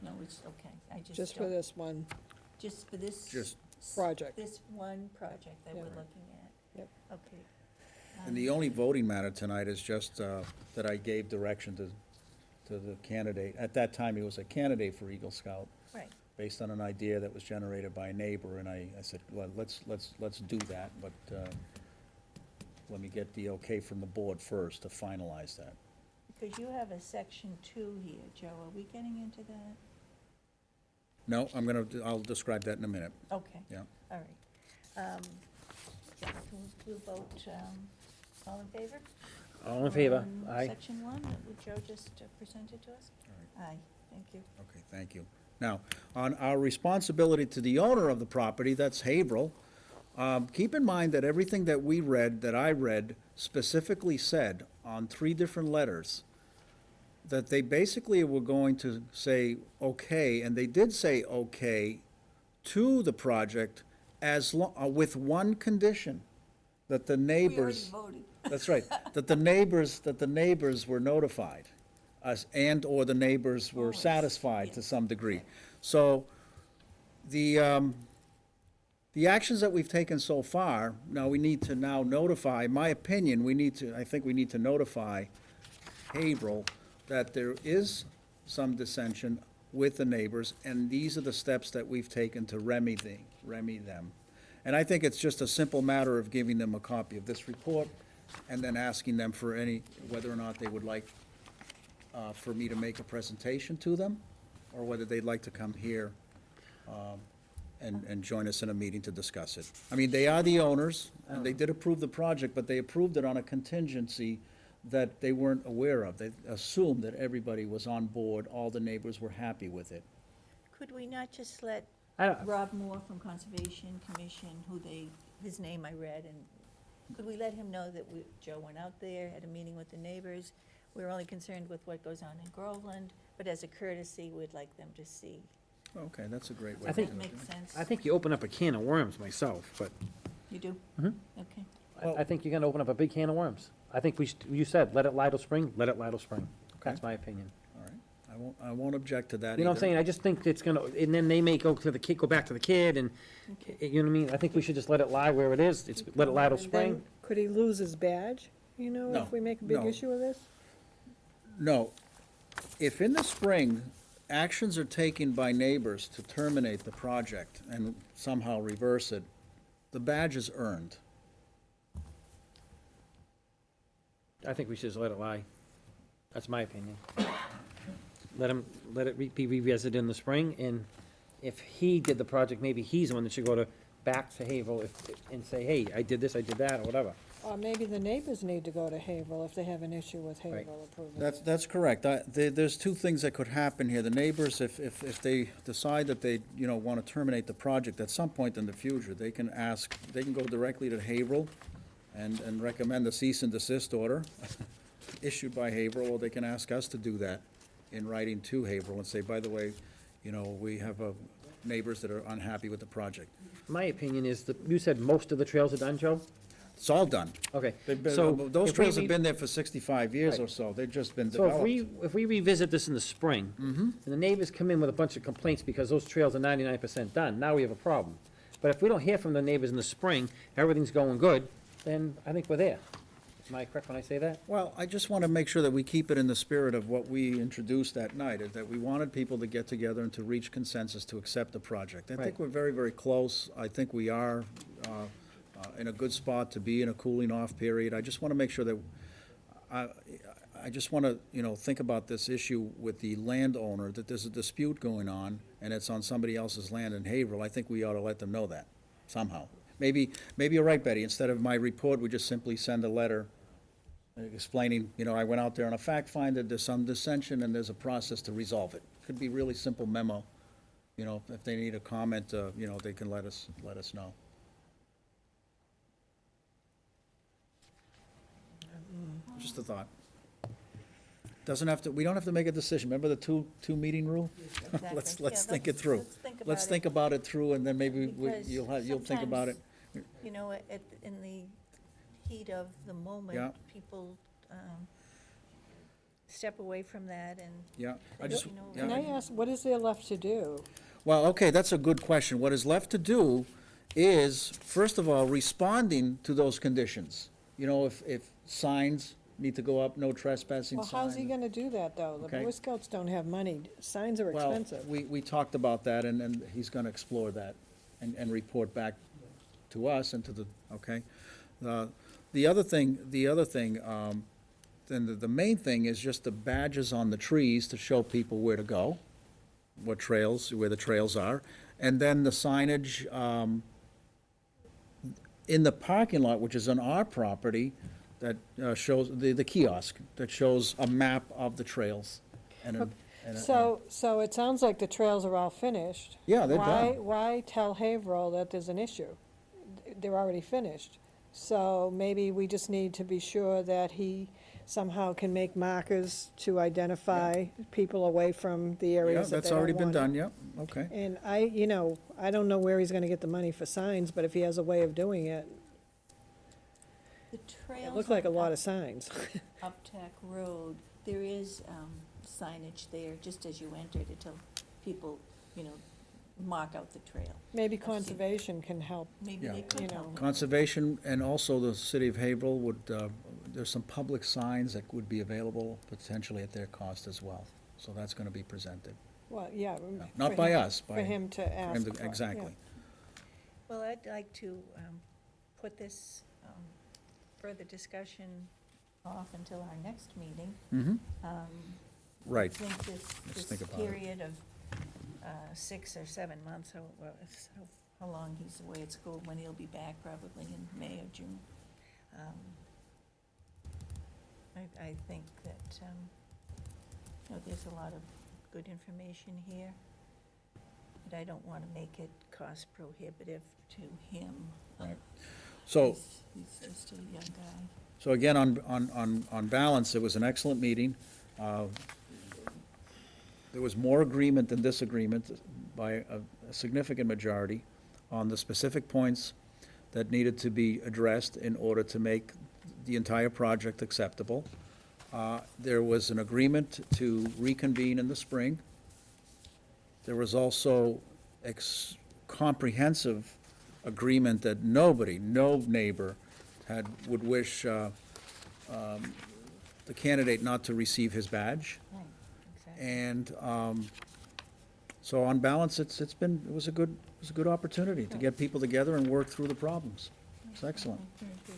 No, it's, okay, I just Just for don't- this one, Just for this. Just- Project. This one project that we're Yeah. looking at? Yep. Okay. and the only voting matter tonight is just that I gave direction to the candidate. At that time, he was a candidate for Eagle Scout, Right, based on an idea that was generated by a neighbor, and I said, well, let's do that, but let me get the okay from the board first to finalize that. because you have a section 2 here, Joe, are we getting into that? No, I'll describe that in a minute, Okay. yeah. All right. Yeah, we'll vote, all in favor? All in favor? On Aye. Section 1 that Joe just presented to us? Aye, thank you. Okay, thank you. Now, on our responsibility to the owner of the property, that's Haverhill, keep in mind that everything that we read, that I read, specifically said on 3 different letters, that they basically were going to say okay, and they did say okay to the project with one condition, that the neighbors. We already voted. That's right, that the neighbors were notified, and/or the neighbors were Always, satisfied to yes. some degree. So, the actions that we've taken so far, now we need to now notify, in my opinion, I think we need to notify Haverhill that there is some dissension with the neighbors, and these are the steps that we've taken to remedy them. And I think it's just a simple matter of giving them a copy of this report, and then asking them for whether or not they would like for me to make a presentation to them, or whether they'd like to come here and join us in a meeting to discuss it. I mean, they are the owners, and they did approve the project, but they approved it on a contingency that they weren't aware of. They assumed that everybody was on board, all the neighbors were happy with it. Could we not just let I don't- Rob Moore from Conservation Commission, his name I read, and could we let him know that Joe went out there, had a meeting with the neighbors? We're only concerned with what goes on in Groveland, but as a courtesy, we'd like them to see. Okay, that's a great way I to think- do That it. makes sense? I think you open up a can of worms myself, but You do? Mhm. Okay. I think you're gonna open up a big can of worms. I think you said, let it lie till spring, let it lie till spring. That's my opinion. All right, I won't object to that You know what I'm either. saying? I just think it's gonna, and then they may go back to the kid, and, you know what I mean? I think we should just let it lie where it is, let it lie till and spring. then could he lose his badge, No, if we make a big no. issue of this? No. If in the spring, actions are taken by neighbors to terminate the project and somehow reverse it, the badge is earned. I think we should just let it lie. That's my opinion. Let it be revisited in the spring, and if he did the project, maybe he's the one that should go back to Haverhill and say, hey, I did this, I did that, or whatever. Or maybe the neighbors need to go to Haverhill if they have an issue with Haverhill approving. That's correct. There's 2 things that could happen here. The neighbors, if they decide that they, want to terminate the project at some point in the future, they can go directly to Haverhill and recommend a cease and desist order issued by Haverhill, or they can ask us to do that in writing to Haverhill and say, by the way, we have neighbors that are unhappy with the project. My opinion is that, you said most of the trails are done, Joe? It's all done. Okay, So so. those if we trails have re- been there for 65 years or Right. so. They've just been So developed. if we revisit this in the spring, and the neighbors come in with a bunch of complaints because those trails are 99% done, now we have a problem. But if we don't hear from the neighbors in the spring, everything's going good, then I think we're there. Am I correct when I say that? Well, I just want to make sure that we keep it in the spirit of what we introduced that night, is that we wanted people to get together and to reach consensus to accept the project. I think Right. we're very, very close. I think we are in a good spot to be in a cooling-off period. I just want to make sure that, I just want to, think about this issue with the landowner, that there's a dispute going on, and it's on somebody else's land in Haverhill. I think we ought to let them know that, somehow. Maybe you're right, Betty. Instead of my report, we just simply send a letter explaining, I went out there on a fact find that there's some dissension and there's a process to resolve it. Could be really simple memo. If they need a comment, they can let us know. Just a thought. We don't have to make a decision. Remember the two meeting rule? Exactly. Let's Yeah, think it through. Let's think about Let's it. think about it through, and then maybe Because you'll think about it. sometimes, in the heat of the Yeah. moment, people step away from that and. Yeah, Can I ask, what is there left to do? Well, okay, that's a good question. What is left to do is, first of all, responding to those conditions. If signs need to go up, no trespassing Well, signs. how's he gonna do that, though? The Okay. Boy Scouts don't have money. Signs are Well, expensive. we talked about that, and he's gonna explore that and report back to us and to the, okay? The other thing, then the main thing is just the badges on the trees to show people where to go, where the trails are, and then the signage in the parking lot, which is on our property, that shows, the kiosk, that shows a map of the trails. So it sounds like the trails are all finished. Yeah, they're done. Why tell Haverhill that there's an issue? They're already finished. So maybe we just need to be sure that he somehow can make markers to identify people away from the Yeah, areas that that's they don't already been want done, it. yeah, okay. And I don't know where he's gonna get the money for signs, but if he has a way of doing it, The trails. it looked like a on lot of signs. Uptack Road, there is signage there, just as you enter, to tell people, mark out the trail. Maybe conservation can help. Maybe Yeah. they could help. Conservation, and also the city of Haverhill there's some public signs that would be available potentially at their cost as well. So that's gonna be presented. Well, yeah. Not for by him- us, For him to ask for, yeah. Exactly. Well, I'd like to put this further discussion off until our next meeting. Mm-hmm, I right. think Let's this think about it. period of 6 or 7 months, how long he's away at school, when he'll be back, probably in May or June. I think that, there's a lot of good information here, but I don't want to make it cost prohibitive to him. Right. So, He's just a young guy. So again, on balance, it was an excellent meeting. There was more agreement than disagreement by a significant majority on the specific points that needed to be addressed in order to make the entire project acceptable. There was an agreement to reconvene in the spring. There was also comprehensive agreement that no neighbor would wish the candidate not to receive his badge. Right, exactly. And so on balance, it was a good opportunity to get people together and work through the problems. It's excellent. Very good.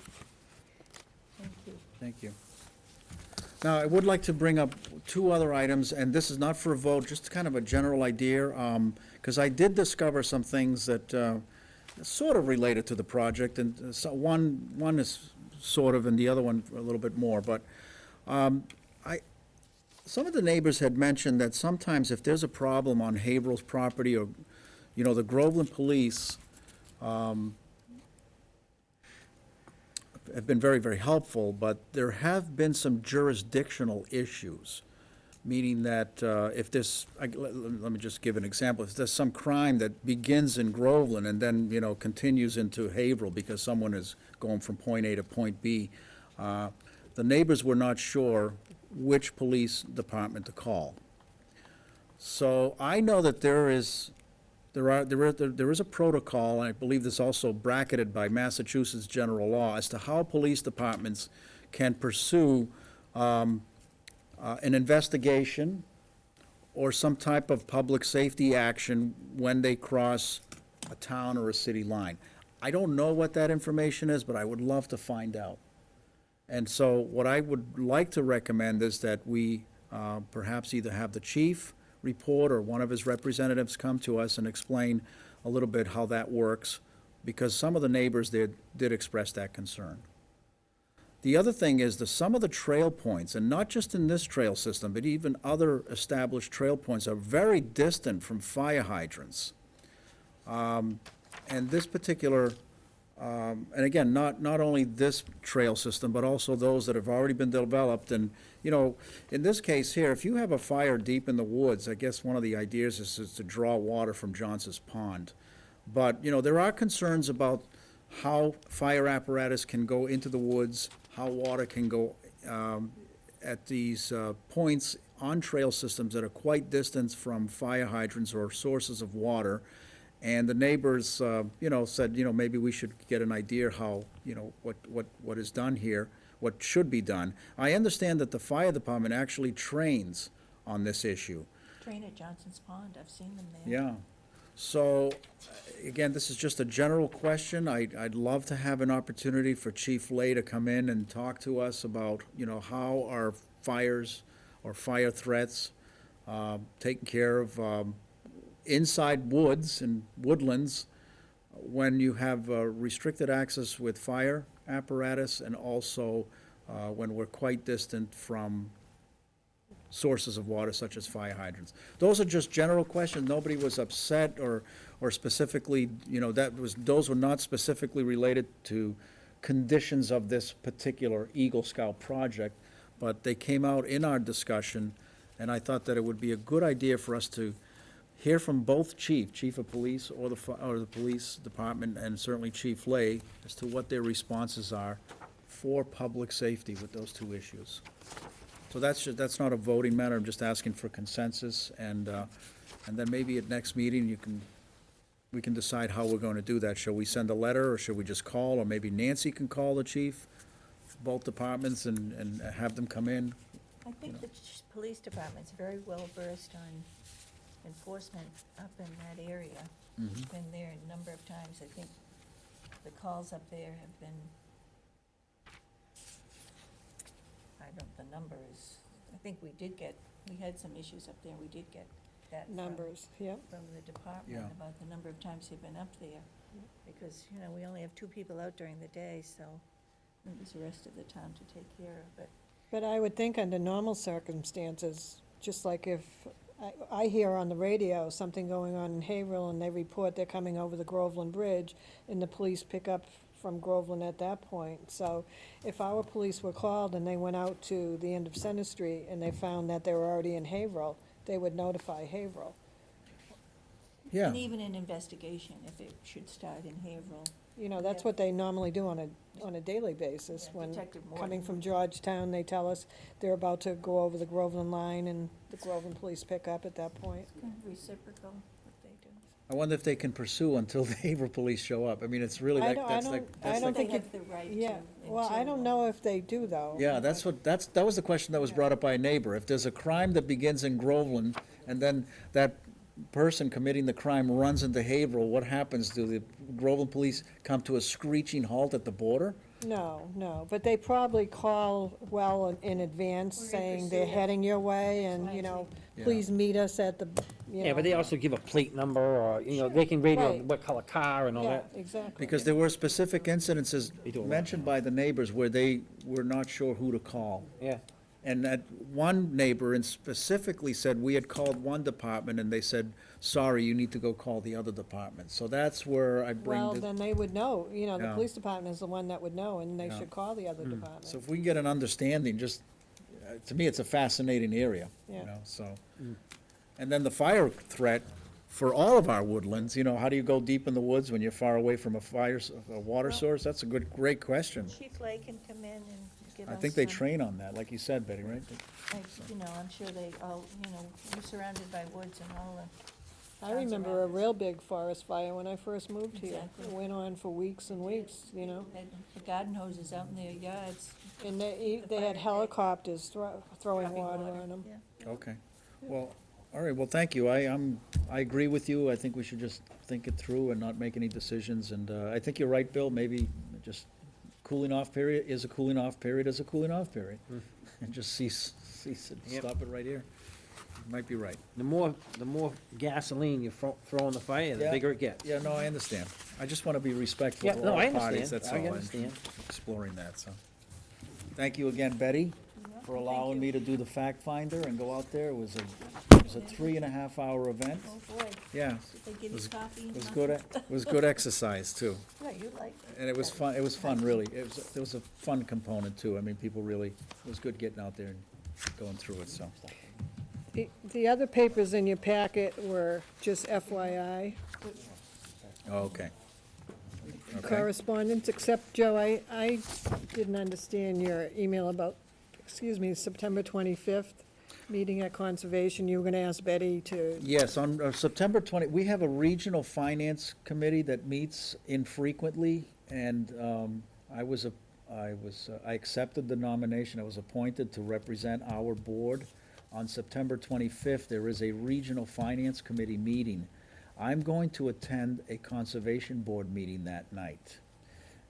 Thank you. Thank you. Now, I would like to bring up two other items, and this is not for a vote, just kind of a general idea, because I did discover some things that sort of related to the project, and so one is sort of, and the other one a little bit more, but some of the neighbors had mentioned that sometimes if there's a problem on Haverhill's property, or, the Groveland police have been very, very helpful, but there have been some jurisdictional issues meaning that if this, let me just give an example. If there's some crime that begins in Groveland and then, continues into Haverhill because someone is going from point A to point B, the neighbors were not sure which police department to call. So I know that there is a protocol, and I believe this is also bracketed by Massachusetts general law, as to how police departments can pursue an investigation or some type of public safety action when they cross a town or a city line. I don't know what that information is, but I would love to find out. And so what I would like to recommend is that we perhaps either have the chief report or one of his representatives come to us and explain a little bit how that works, because some of the neighbors did express that concern. The other thing is some of the trail points, and not just in this trail system, but even other established trail points, are very distant from fire hydrants. And this particular, and again, not only this trail system, but also those that have already been developed. And, in this case here, if you have a fire deep in the woods, I guess one of the ideas is to draw water from Johnson's Pond. But, there are concerns about how fire apparatus can go into the woods, how water can go at these points on trail systems that are quite distant from fire hydrants or sources of water. And the neighbors, said, maybe we should get an idea how, what is done here, what should be done. I understand that the fire department actually trains on this issue. Train at Johnson's Pond, I've seen them there. Yeah. So, again, this is just a general question. I'd love to have an opportunity for Chief Lay to come in and talk to us about, how our fires or fire threats taken care of inside woods and woodlands when you have restricted access with fire apparatus, and also when we're quite distant from sources of water such as fire hydrants. Those are just general questions. Nobody was upset or specifically, those were not specifically related to conditions of this particular Eagle Scout project, but they came out in our discussion, and I thought that it would be a good idea for us to hear from both chief of police or the police department, and certainly Chief Lay, as to what their responses are for public safety with those two issues. So that's not a voting matter. I'm just asking for consensus, and then maybe at next meeting we can decide how we're going to do that. Shall we send a letter, or should we just call, or maybe Nancy can call the chief, both departments, and have them come in? I think the police department's very well versed on enforcement up in that area. Been there a number of times. I think the calls up there have been, the numbers, I think we had some issues up there. We did get that Numbers, yep. from the department Yeah. about the number of times they've been up there. Because, we only have 2 people out during the day, so it was the rest of the town to take care of it. But I would think under normal circumstances, just like if, I hear on the radio something going on in Haverhill, and they report they're coming over the Groveland Bridge, and the police pick up from Groveland at that point. So if our police were called and they went out to the end of Center Street and they found that they were already in Haverhill, they would notify Haverhill. Yeah. And even an investigation, if it should start in Haverhill. That's what they normally do on a daily basis. Yeah, When Detective Morton. coming from Georgetown, they tell us they're about to go over the Groveland line, and the Groveland police pick up at that point. Kind of reciprocal, what they do. I wonder if they can pursue until the Haverhill police show up. I mean, it's really I like, don't- I that's don't- like, I that's don't like, think They have the right to. Yeah, well, I don't know if they do, though. yeah, that was the question that was brought up by a neighbor. If there's a crime that begins in Groveland, and then that person committing the crime runs into Haverhill, what happens? Do the Groveland police come to a screeching halt at the border? No, but they probably call well in advance, We're gonna saying they're pursue it. heading your way, and, Yeah. please meet us at the, Yeah, but they also give a plate number, or, they can radio Right. what color car and all Yeah, that. exactly. Because there were specific incidences They do a lot. mentioned by the neighbors where they were not sure who to call. Yeah. And that one neighbor specifically said, we had called one department, and they said, sorry, you need to go call the other department. So that's where I bring Well, the, then they would know, the Yeah. police department is the one that would know, and they Yeah. should call the other so department. if we can get an understanding, just to me, it's a fascinating area, Yeah. you know, so. And then the fire threat for all of our woodlands, you know, how do you go deep in the woods when you're far away from a water source? That's a great question. Chief Lake can come in and give us. I think they some- train on that, like you said, Betty, right? You know, I'm sure they all, you know, we're surrounded by woods and all I remember a real big forest fire when I first moved here. It went on for weeks and weeks, you know, Had the garden hoses out in their yards. and they had helicopters throwing water on them. Yeah. Okay, well, all right, well, thank you. I agree with you. I think we should just think it through and not make any decisions. And I think you're right, Bill, maybe just cooling off period is a cooling off period is a cooling off period. And just cease it, Yep. stop it right here. Might be right. The more gasoline you throw in the fire, the Yeah. bigger it gets. Yeah, no, I understand. I just want to be respectful Yeah, to no, all I parties, understand. that's I all. I'm understand. exploring that, so. Thank you again, Betty, for allowing me to do the fact finder and go out there. It was a 3.5-hour event. Oh, boy. Yeah, Did they give you was- coffee and it was stuff? good, it was good exercise, too. Yeah, you like it. And it was fun, really. There was a fun component, too. I mean, people really, it was good getting out there and going through it, so. The other papers in your packet were just FYI. Oh, okay. Okay. Correspondence, except, Joe, I didn't understand your email about, September 25th, meeting at Conservation. You were gonna ask Betty to, Yes, on September 20, we have a regional finance committee that meets infrequently, and I accepted the nomination. I was appointed to represent our board. On September 25th, there is a regional finance committee meeting. I'm going to attend a conservation board meeting that night.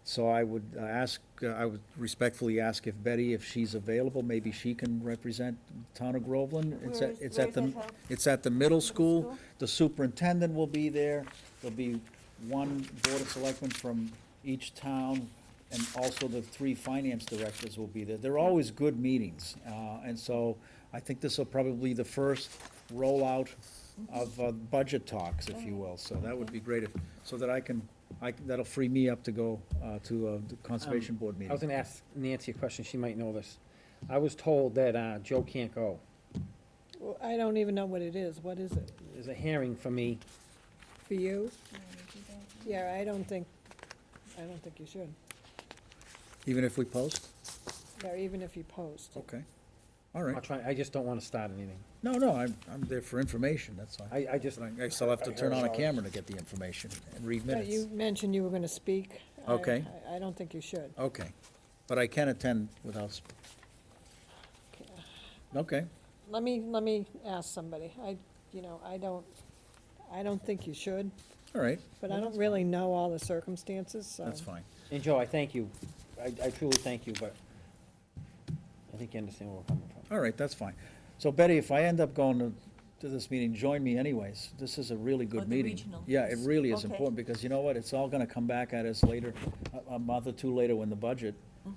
So I would I would respectfully ask if Betty, if she's available, maybe she can represent the town of Groveland. It's Where at- is- it's where at is the that held? It's at the middle school. school? The superintendent will be there. There'll be one board of selectmen from each town, and also the 3 finance directors will be there. They're always good meetings, and so I think this will probably be the first rollout of budget talks, if you will. So that would be great, so that that'll free me up to go to the conservation board I was meeting. gonna ask Nancy a question, she might know this. I was told that Joe can't go. well, I don't even know what it is. What is it? There's a hearing for me. For you? Yeah, I don't think you should. Even if we post? Yeah, even if you post. Okay, all I'm right. not trying, I just don't wanna start anything. No, I'm there for information, that's all. I just, But I still have to turn on a camera to get the information and read But minutes. you mentioned you were gonna speak. Okay. I don't think you should. Okay, but I can attend without, okay, Let me ask somebody. I don't think you should, all right, but I don't really know all the circumstances, so. that's fine. and Joe, I thank you. I truly thank you, but I think you understand where we're coming from. All right, that's fine. So Betty, if I end up going to this meeting, join me anyways. This is a really Oh, good the meeting. regional. Yeah, it really is Okay. important, because you know what? It's all gonna come back at us later, a month or two later when the budget.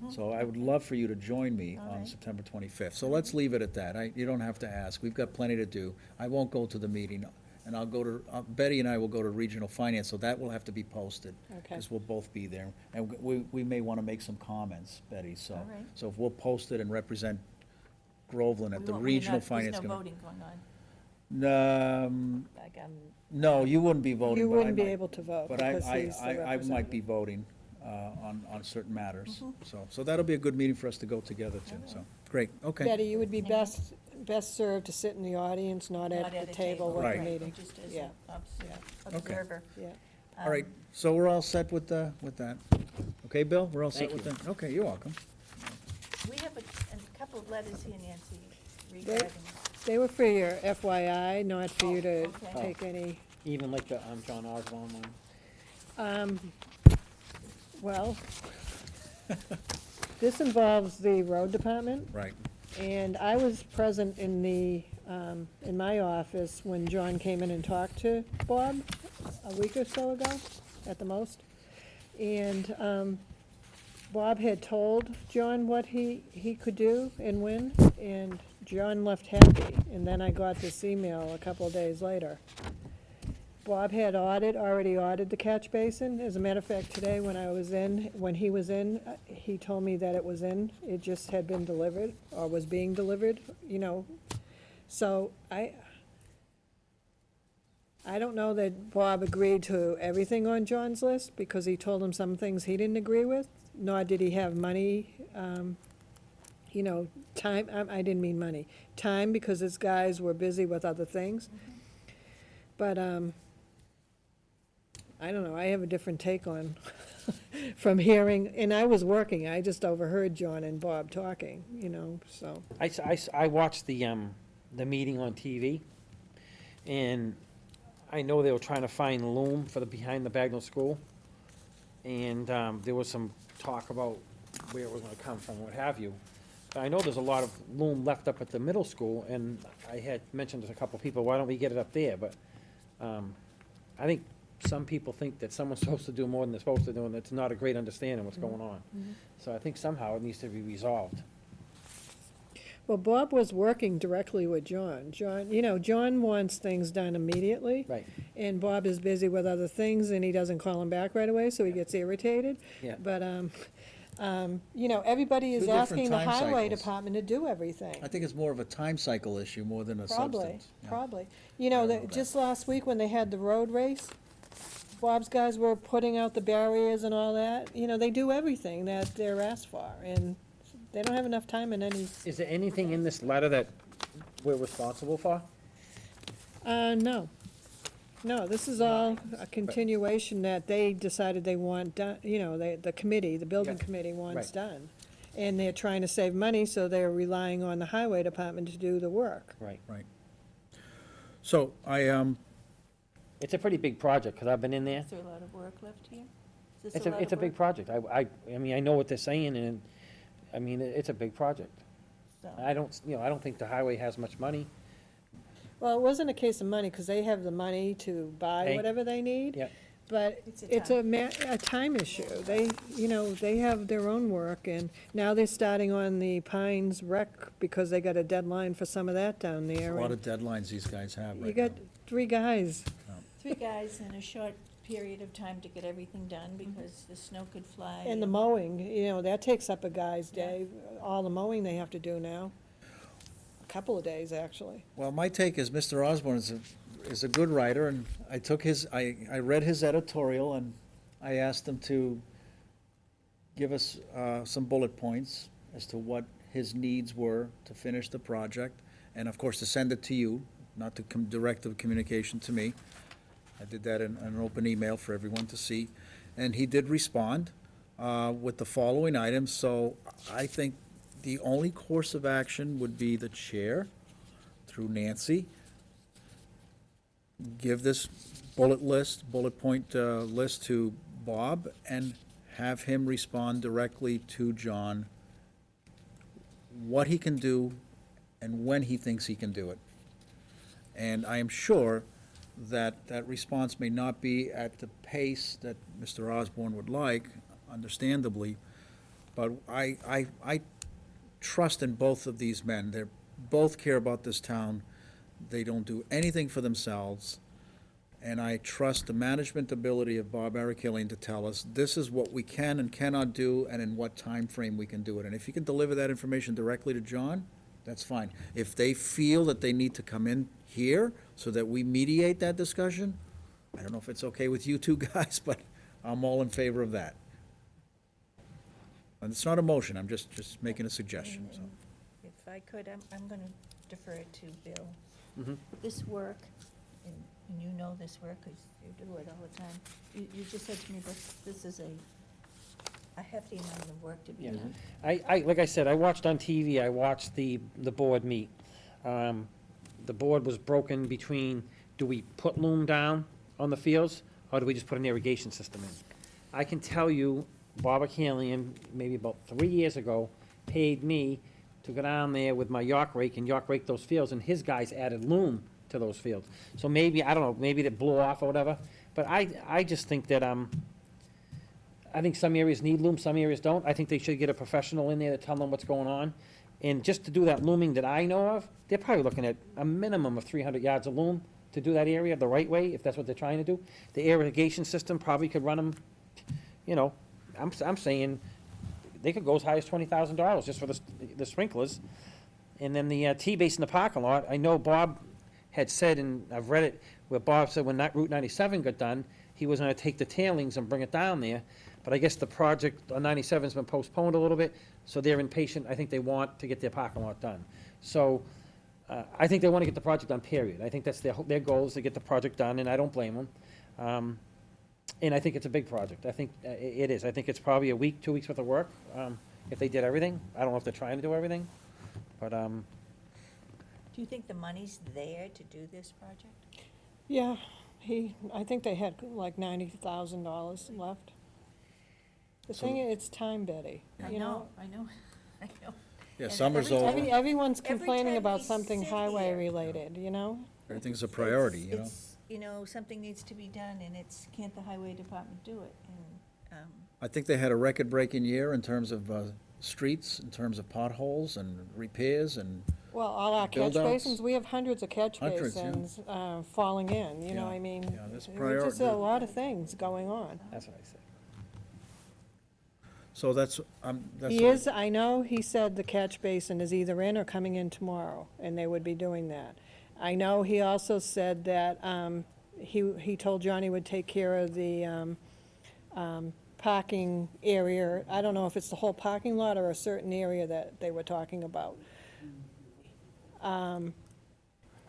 So I would love for you to join me All on right. September 25th. So let's leave it at that. You don't have to ask. We've got plenty to do. I won't go to the meeting, and I'll go to, Betty and I will go to regional finance, so that will have to be posted. Okay. Because we'll both be there. And we may wanna make some comments, Betty, so. All right. So if we'll post it and represent Groveland at We the won't- regional finance There's no committee. voting going on. Like, No, you wouldn't be voting. You but I wouldn't be might- able to vote But because I he's the might be representative. voting on certain matters. So that'll be a good meeting for us to go together to, so, great, okay. Betty, you would be best served to sit in the audience, not Not at the table with the Right. meeting. Just as Yeah. an Yeah. observer. Yeah. All right, so we're all set with that? Okay, Bill, we're all set Thank with you. that? Okay, you're welcome. We have a couple of letters here, Nancy, regarding. They were for your FYI, not for you to okay. take any, Even like the John Osborne one. well, this involves the road department. Right, And I was present in in my office when John came in and talked to Bob a week or so ago, at the most. And Bob had told John what he could do and when, and John left happy. And then I got this email a couple of days later. Bob had already ordered the catch basin. As a matter of fact, today when he was in, he told me that it was in. It just had been delivered, or was being delivered, you know. So I don't know that Bob agreed to everything on John's list, because he told him some things he didn't agree with, nor did he have money, you know, time, I didn't mean money, time, because his guys were busy with other things. But, I don't know, I have a different take on, from hearing, and I was working, I just overheard John and Bob talking, you know, so. I watched the meeting on TV, and I know they were trying to find loom for the behind the Bagnell School, and there was some talk about where it was gonna come from, what have you. But I know there's a lot of loom left up at the middle school, and I had mentioned to a couple of people, why don't we get it up there? But I think some people think that someone's supposed to do more than they're supposed to do, and it's not a great understanding what's going on. So I think somehow it needs to be resolved. Well, Bob was working directly with John. John wants things done immediately. Right. And Bob is busy with other things, and he doesn't call him back right away, so he gets irritated. Yeah. But, everybody is Two different asking the time highway cycles. department to do everything. I think it's more of a time cycle issue more than a Probably, substance. Yeah. probably. I don't know Just last week when they had the road race, Bob's guys were putting out the barriers and all that. They do everything that they're asked for, and they don't have enough time in any, Is there anything in this letter that we're responsible for? no. No, this is all a continuation that they decided they want done, the committee, the building Yeah. committee wants Right. done. And they're trying to save money, so they're relying on the highway department to do the work. Right. So It's a pretty big project, because I've been in there. Is there a lot of work left here? Is this It's a, lot it's of a big work? project. I mean, I know what they're saying, and, I mean, it's a big project. So- I don't think the highway has much money. Well, it wasn't a case of money, because they have the money to buy Hey. whatever they need. Yep. But It's a it's a time issue. They have their own work, and now they're starting on the Pines Rec, because they got a deadline for some of that down a there. lot and of deadlines these guys have You right got now. 3 guys. 3 guys in a short period of time to get everything done, because the snow could fly. And the mowing, that takes up a guy's day, all the mowing they have to do now. A couple of days, actually. Well, my take is Mr. Osborne is a good writer, and I read his editorial, and I asked him to give us some bullet points as to what his needs were to finish the project, and of course, to send it to you, not to direct the communication to me. I did that in an open email for everyone to see, and he did respond with the following items, so I think the only course of action would be the chair, through Nancy, give this bullet point list to Bob, and have him respond directly to John what he can do and when he thinks he can do it. And I am sure that that response may not be at the pace that Mr. Osborne would like, understandably, but I trust in both of these men. They both care about this town. They don't do anything for themselves. And I trust the management ability of Bob Arakilian to tell us, this is what we can and cannot do, and in what time frame we can do it. And if you can deliver that information directly to John, that's fine. If they feel that they need to come in here so that we mediate that discussion, I don't know if it's okay with you two guys, but I'm all in favor of that. And it's not a motion, I'm just making a suggestion, so. If I could, I'm gonna defer it to Bill. Mhm. This work, and you know this work, because you do it all the time, you just said to me, but this is a hefty amount of work to be Yeah. done. Like I said, I watched on TV, I watched the board meet. The board was broken between, do we put loom down on the fields, or do we just put an irrigation system in? I can tell you, Bob Acalian, maybe about 3 years ago, paid me to go down there with my York rake and York rake those fields, and his guys added loom to those fields. So maybe, I don't know, maybe they blew off or whatever, but I just think that, I think some areas need loom, some areas don't. I think they should get a professional in there to tell them what's going on. And just to do that looming that I know of, they're probably looking at a minimum of 300 yards of loom to do that area the right way, if that's what they're trying to do. The irrigation system probably could run them, you know, I'm saying they could go as high as $20,000 just for the sprinklers. And then the T-base in the parking lot, I know Bob had said, and I've read it, where Bob said when that Route 97 got done, he was gonna take the tailings and bring it down there. But I guess the project on 97's been postponed a little bit, so they're impatient. I think they want to get their parking lot done. So, I think they wanna get the project done, period. I think that's their goal, is to get the project done, and I don't blame them. And I think it's a big project. I think it is. I think it's probably a week, 2 weeks worth of work, if they did everything. I don't know if they're trying to do everything, but, Do you think the money's there to do this project? Yeah, I think they had like $90,000 left. The thing is, it's time, Betty, you know? I know. Yeah, And summer's every over, Everyone's Every complaining time about we something sit highway here- related, you know? everything's a priority, you know? It's, you know, something needs to be done, and can't the highway department do it? And, I think they had a record-breaking year in terms of streets, in terms of potholes and repairs and, Well, all our catch Build-outs. basins, we have hundreds of catch Hundreds, yeah. basins falling in, you know, Yeah, I mean, yeah, there's there's just a priority. lot of things going on. that's what I said. so that's. He is, I know, he said the catch basin is either in or coming in tomorrow, and they would be doing that. I know he also said that he told Johnny would take care of the parking area. I don't know if it's the whole parking lot or a certain area that they were talking about.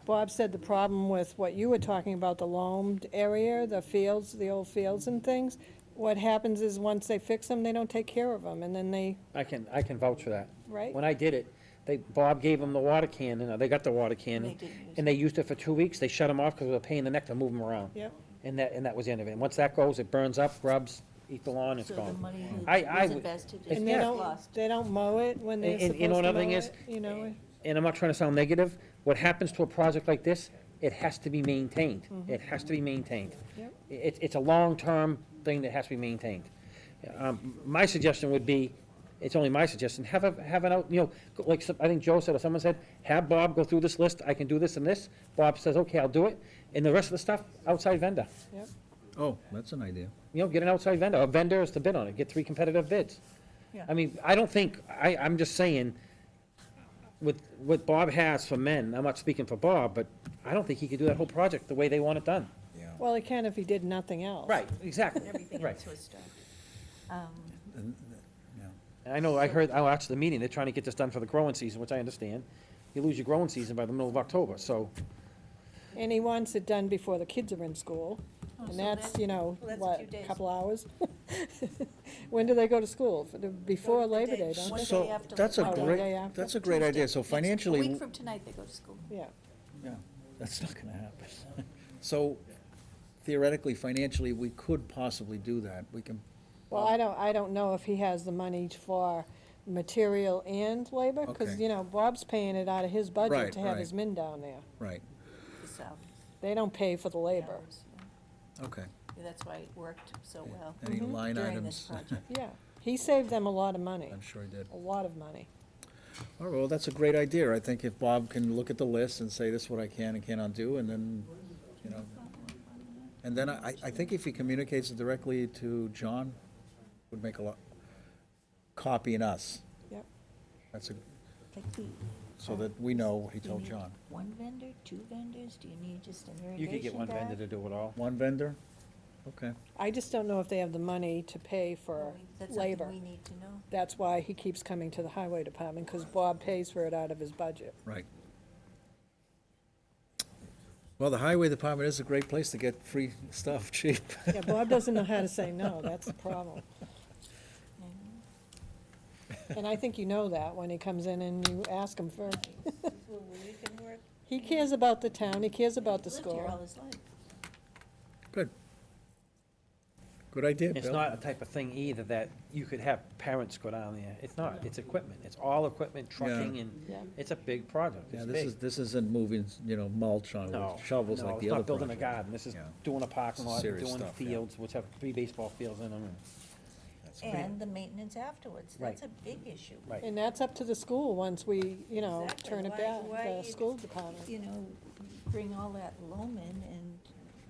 Bob said the problem with what you were talking about, the loamed area, the fields, the old fields and things, what happens is once they fix them, they don't take care of them, and then they, I can vouch for that. right? When I did it, Bob gave them the water cannon, they got the water they cannon, didn't use and they used it for 2 weeks. They shut them off because it was a pain in the neck to move them around. Yep. And that was the end of it. And once that goes, it burns up, grubs, eat the lawn, it's So the gone. money I was would- invested It's- And is they yeah. lost. don't mow it when they're And- supposed you know to mow another thing is- it, you know? And I'm not trying to sound negative, what happens to a project like this, it has to be maintained. It has to be maintained. Yep. It's a long-term thing that has to be maintained. My suggestion would be, it's only my suggestion, have an out, you know, like I think Joe said, or someone said, have Bob go through this list, I can do this and this. Bob says, okay, I'll do it, and the rest of the stuff, outside vendor. Yep. Oh, that's an idea. You know, get an outside vendor, a vendor is to bid on it, get 3 competitive bids. Yeah. I mean, I don't think, I'm just saying, with what Bob has for men, I'm not speaking for Bob, but I don't think he could do that whole project the way they want it done. Yeah. Well, he can if he did nothing else. Right, exactly, Everything right. else was stopped. And, yeah. And I know, I watched the meeting, they're trying to get this done for the growing season, which I understand. You lose your growing season by the middle of October, so, And he wants it done before the kids are in school, Oh, and so that's, that- you know, well, that's a what, few days. couple hours? When do they go to school? Before The Labor day- Day, don't one they? day So, after that's a Labor Day. One day great, after. that's a great idea, so A financially, week from tonight, they go to school. Yeah. yeah, that's not gonna happen. So theoretically, financially, we could possibly do that, we can, Well, I don't know if he has the money for material and labor, because, Okay. you know, Bob's paying it out of his budget Right, to have right. his men down there. right, So, They don't pay for the labor. okay. that's why it worked so well Any line during this items? project. Yeah, he saved them a lot of money, I'm sure he did. a lot of money. All right, well, that's a great idea. I think if Bob can look at the list and say, this is what I can and cannot do, and then, you know. And then I think if he communicates it directly to John, would make a lot, copying us. Yep. That's a, Like the, so that we know what he do you told need John. one vendor, 2 vendors? Do you need just an irrigation you could get one guy? vendor to do it all. One vendor? Okay. I just don't know if they have the money to pay for Well, that's something labor. we need to know. That's why he keeps coming to the highway department, because Bob pays for it out of his budget. Right. Well, the highway department is a great place to get free stuff cheap. Yeah, Bob doesn't know how to say no, that's the problem. And I think you know that when he comes in and you ask him for, Well, we can work, he cares about the town, he cares about the lived here all school. his life. Good. Good idea, It's Bill. not a type of thing either that you could have parents go down there. It's not, it's equipment. It's all equipment, trucking, and Yeah. it's a big project. Yeah, It's big. this isn't moving, you know, mulch on No, with shovels no, like the it's other not building a project. garden. This is Yeah. doing a parking lot, Serious doing stuff, yeah. fields, which have 3 baseball fields in them. And the maintenance afterwards, Right. that's a big issue. Right. And that's up to the school once we, you know, Exactly. turn it Why- back, why the even- school department. You know, bring all that loam in, and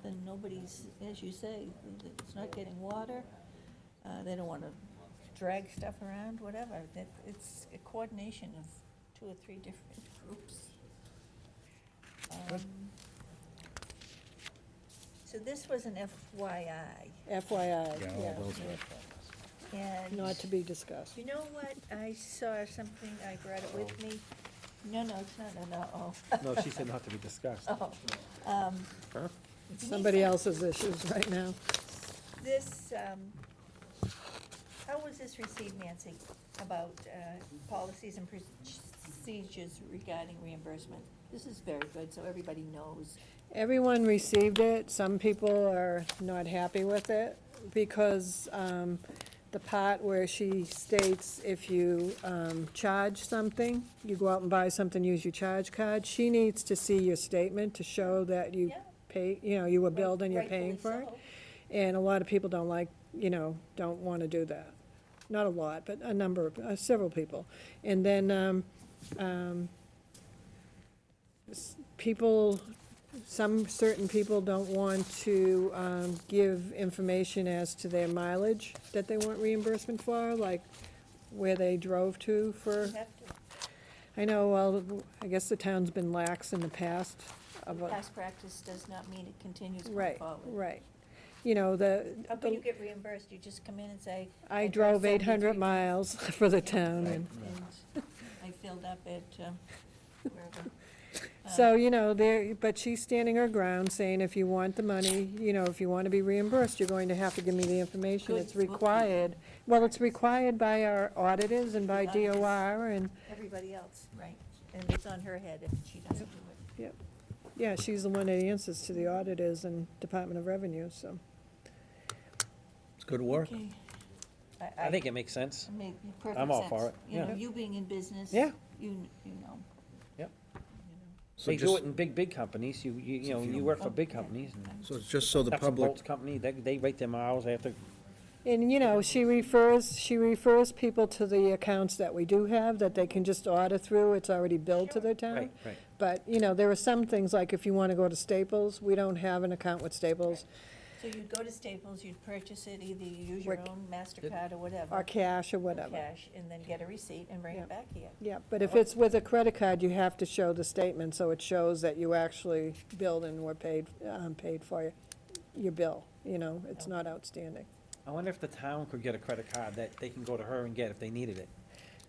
then nobody's, as you say, it's not getting water. They don't wanna drag stuff around, whatever. It's a coordination of 2 or 3 different groups. So this was an FYI, FYI, Yeah, yeah, all those are. and. not to be discussed. You know what, I saw something, I brought it with me. No, it's not, no, oh. No, she said not to be discussed. Oh, It's somebody else's issues right now. this, how was this received, Nancy, about policies and procedures regarding reimbursement? This is very good, so everybody knows. Everyone received it. Some people are not happy with it because the part where she states if you charge something, you go out and buy something, use your charge card, she needs to see your statement to show that you Yeah. pay, you were billed and you're paying for Rightfully it. And a lot of people don't like, don't want to do that. Not a lot, but a number of, several people. And then certain people don't want to give information as to their mileage that they want reimbursement for, like where they drove to for, You have to, I know, well, I guess the town's been lax in the past. past practice does not mean it continues going Right, forward. right. How can you get reimbursed? You just come in and say. I drove 800 73 miles for the town, and And I filled up at wherever. so, but she's standing her ground, saying if you want the money, if you want to be reimbursed, you're going to have to give me the information. Good It's required. Well, it's required by our auditors and by Auditors. DOR, and, Everybody else, right, and it's on her head if she doesn't do it. yeah, she's the one that answers to the auditors and Department of Revenue, so. It's good work. Okay. I think it makes sense. It made perfect I'm all sense. for it, You know, yeah. you being in business. Yeah. You know. Yep. So They do just- it in big companies, you work for big companies. and So it's just so the Nuts and public, bolts company, they rate their miles after, And, she refers people to the accounts that we do have, that they can just order through, it's already billed to their town. right. But, there are some things, like if you want to go to Staples, we don't have an account with Staples, So you'd go to Staples, you'd purchase it, either you use your Or- own MasterCard or whatever. or cash or or whatever. cash, and then get a receipt and bring Yeah. it back here. Yeah, but if it's with a credit card, you have to show the statement, so it shows that you actually billed and were paid for your bill, it's not outstanding. I wonder if the town could get a credit card that they can go to her and get if they needed it.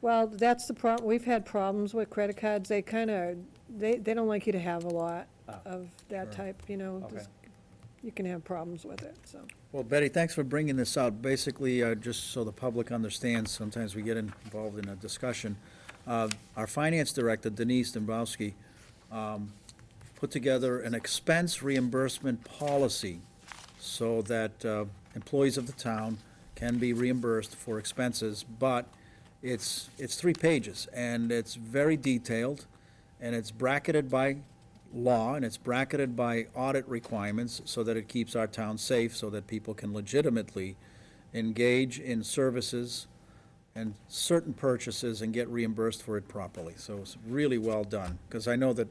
Well, that's the problem, we've had problems with credit cards, they they don't like you to have a lot Oh. of that Sure. type, Okay. you can have problems with it, so. well, Betty, thanks for bringing this out. Basically, just so the public understands, sometimes we get involved in a discussion. Our finance director, Denise Dombrowski, put together an expense reimbursement policy so that employees of the town can be reimbursed for expenses, but it's 3 pages, and it's very detailed, and it's bracketed by law, and it's bracketed by audit requirements so that it keeps our town safe, so that people can legitimately engage in services and certain purchases and get reimbursed for it properly. So it's really well done, because I know that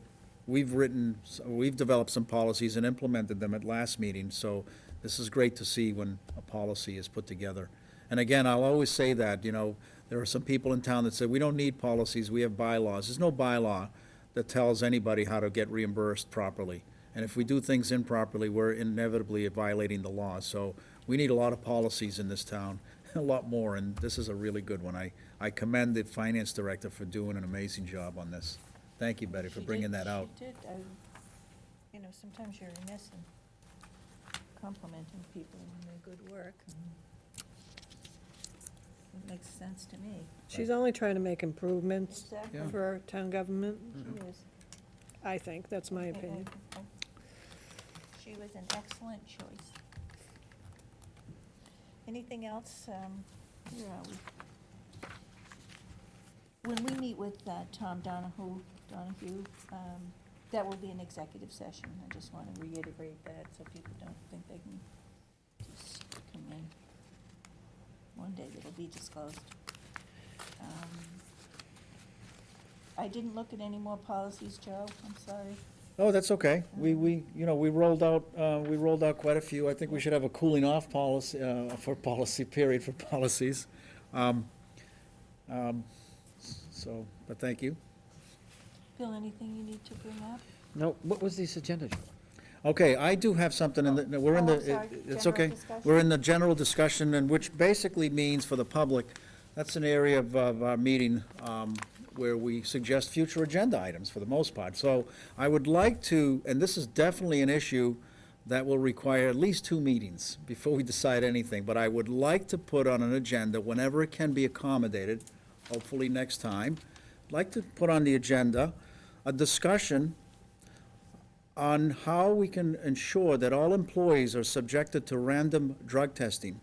we've developed some policies and implemented them at last meeting, so this is great to see when a policy is put together. And again, I'll always say that, there are some people in town that say, we don't need policies, we have bylaws. There's no bylaw that tells anybody how to get reimbursed properly. And if we do things improperly, we're inevitably violating the law. So we need a lot of policies in this town, a lot more, and this is a really good one. I commend the finance director for doing an amazing job on this. Thank you, Betty, for She bringing did- that out. She did, sometimes you're remiss in complimenting people on their good work, and it makes sense to me. She's only trying to make improvements Exactly. Yeah. for town government, She was. I think, that's my opinion. She was an excellent choice. Anything else? Where are we? When we meet with Tom Donahue, that will be an executive session. I just want to reiterate that so people don't think they can just come in. One day it'll be disclosed. I didn't look at any more policies, Joe, I'm sorry. Oh, that's okay. We rolled out quite a few. I think we should have a cooling off policy, for policy, period, for policies. So, but thank you. Bill, anything you need to bring up? No, what was this agenda? Okay, I do have something in the, no, we're in Oh, the, I'm sorry, it's general okay. discussion? We're in the general discussion, and which basically means for the public, that's an area of our meeting where we suggest future agenda items for the most part. So I would like to, and this is definitely an issue that will require at least 2 meetings before we decide anything, but I would like to put on an agenda whenever it can be accommodated, hopefully next time, I'd like to put on the agenda a discussion on how we can ensure that all employees are subjected to random drug testing,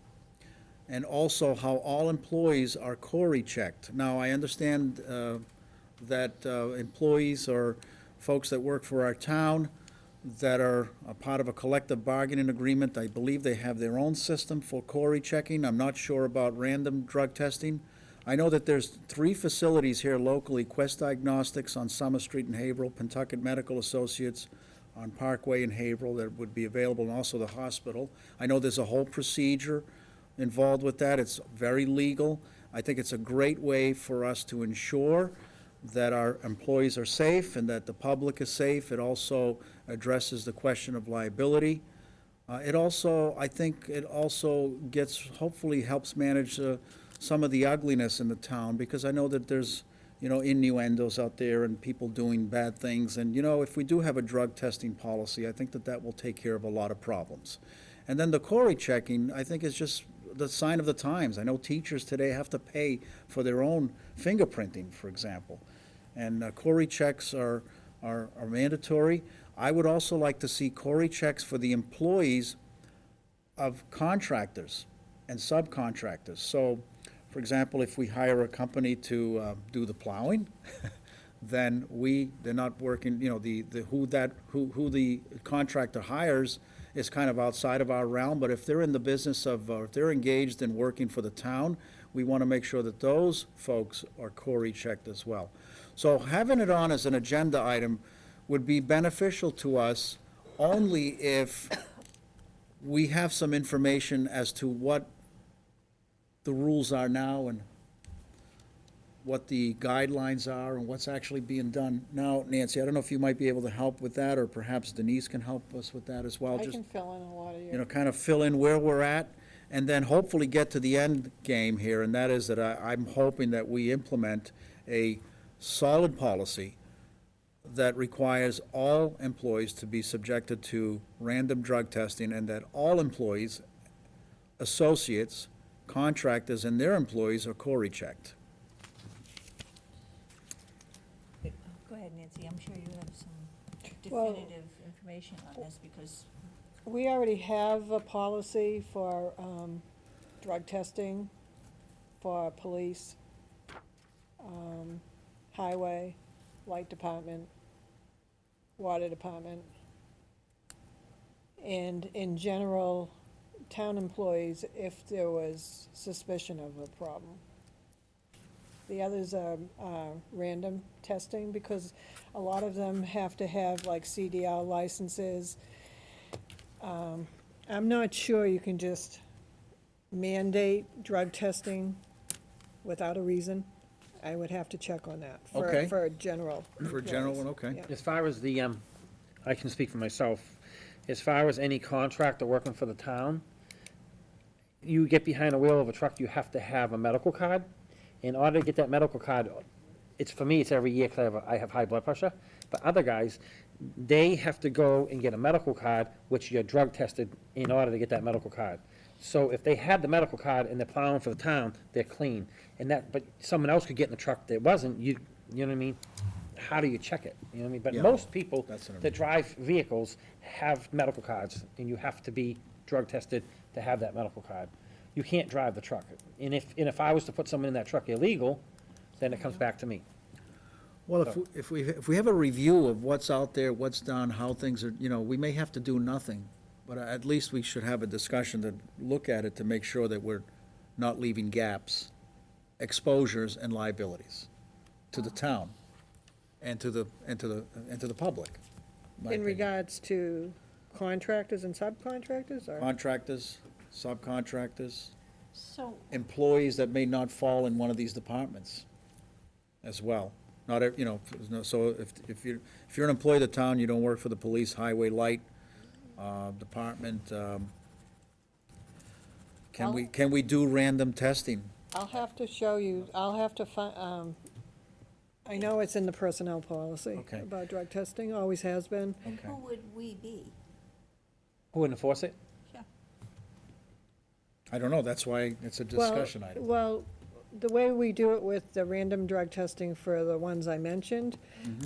and also how all employees are Corey checked. Now, I understand that employees or folks that work for our town that are a part of a collective bargaining agreement, I believe they have their own system for Corey checking. I'm not sure about random drug testing. I know that there's 3 facilities here locally, Quest Diagnostics on Summer Street in Haverhill, Pentucket Medical Associates on Parkway in Haverhill that would be available, and also the hospital. I know there's a whole procedure involved with that. It's very legal. I think it's a great way for us to ensure that our employees are safe and that the public is safe. It also addresses the question of liability. It also, I think, it also hopefully helps manage some of the ugliness in the town, because I know that there's, innuendos out there and people doing bad things. And, if we do have a drug testing policy, I think that will take care of a lot of problems. And then the Corey checking, I think, is just the sign of the times. I know teachers today have to pay for their own fingerprinting, for example. And Corey checks are mandatory. I would also like to see Corey checks for the employees of contractors and subcontractors. So, for example, if we hire a company to do the plowing, then they're not working, who the contractor hires is kind of outside of our realm. But if they're in the business of, if they're engaged in working for the town, we want to make sure that those folks are Corey checked as well. So having it on as an agenda item would be beneficial to us only if we have some information as to what the rules are now and what the guidelines are and what's actually being done now. Nancy, I don't know if you might be able to help with that, or perhaps Denise can help us with that as well. I Just, can fill in a lot of your. kind of fill in where we're at, and then hopefully get to the end game here, and that is that I'm hoping that we implement a solid policy that requires all employees to be subjected to random drug testing, and that all employees, associates, contractors, and their employees are Corey checked. Go ahead, Nancy, I'm sure you have some Well- definitive information on this, because We already have a policy for drug testing for police, highway, light department, water department. And in general, town employees, if there was suspicion of a problem. The others are random testing, because a lot of them have to have like CDL licenses. I'm not sure you can just mandate drug testing without a reason. I would have to check on that. Okay. For a general. For a general one, employees. okay. Yeah. As far as the, I can speak for myself, as far as any contractor working for the town, you get behind the wheel of a truck, you have to have a medical card. In order to get that medical card, for me, it's every year, because I have high blood pressure, but other guys, they have to go and get a medical card, which you're drug tested in order to get that medical card. So if they had the medical card and they're plowing for the town, they're clean. But someone else could get in the truck that wasn't, you know what I mean? How do you check it? You know what I mean? But Yeah, most people that's what I mean. that drive vehicles have medical cards, and you have to be drug tested to have that medical card. You can't drive the truck. And if I was to put someone in that truck illegal, then it comes back to me. Well, if we have a review of what's out there, what's done, how things are, we may have to do nothing, but at least we should have a discussion to look at it to make sure that we're not leaving gaps, exposures, and liabilities to the town and to the public. my In opinion. regards to contractors and subcontractors, or? Contractors, subcontractors, So, employees that may not fall in one of these departments as well. Not, so if you're an employee of the town, you don't work for the police, highway, light, department, can we do random testing? I'll have to show you, I'll have to I know it's in the personnel policy Okay. about drug testing, always has been. and Okay. who would we be? Who would enforce it? Yeah. I don't know, that's why it's a Well- discussion item. Well, the way we do it with the random drug testing for the ones I mentioned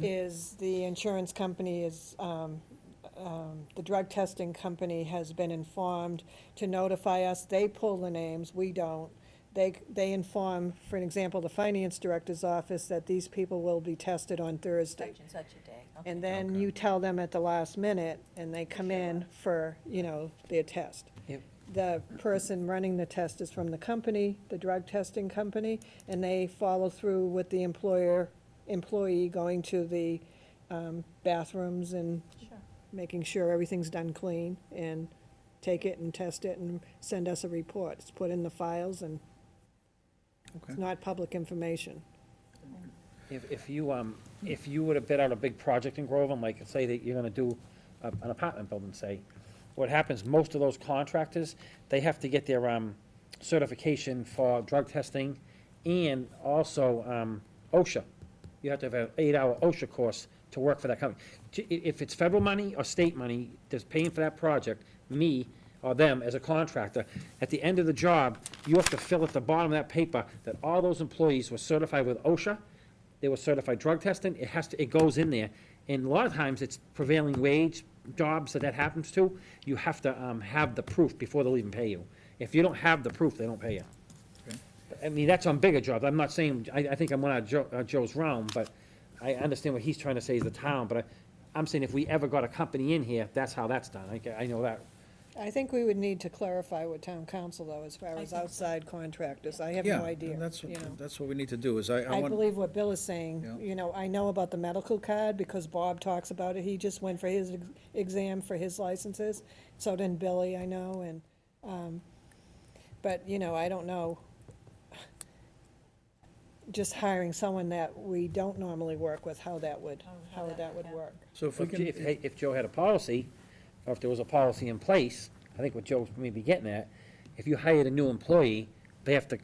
is the insurance company is, the drug testing company has been informed to notify us. They pull the names, we don't. They inform, for an example, the finance director's office that these people will be tested on Thursday. Such and such a day. Okay. And then Okay. you tell them at the last minute, and they come in for, their test. Yep. The person running the test is from the company, the drug testing company, and they follow through with the employee going to the bathrooms and Sure. making sure everything's done clean, and take it and test it and send us a report. It's put in the files, and it's Okay. not public information. If you were to bid out a big project in Groveland, like say that you're gonna do an apartment building, say, what happens, most of those contractors, they have to get their, certification for drug testing and also, OSHA. You have to have an 8-hour OSHA course to work for that company. If it's federal money or state money that's paying for that project, me or them as a contractor, at the end of the job, you have to fill at the bottom of that paper that all those employees were certified with OSHA, they were certified drug testing, it goes in there. And a lot of times, it's prevailing wage jobs that happens to, you have to, have the proof before they'll even pay you. If you don't have the proof, they don't pay you. Okay. I mean, that's on bigger jobs, I'm not saying, I think I'm one out of Joe's realm, but I understand what he's trying to say is the town, but I'm saying if we ever got a company in here, that's how that's done, I know that. I think we would need to clarify with town council, though, as far as outside contractors. I have Yeah, no idea, and that's, you know. that's what we need to do, is I I want, believe what Bill is saying, Yeah. I know about the medical card because Bob talks about it. He just went for his exam for his licenses. So did Billy, I know, and, but, I don't know. Just hiring someone that we don't normally work with, how that would work. so if we can. If Joe had a policy, or if there was a policy in place, I think what Joe's maybe getting at, if you hired a new employee, they have to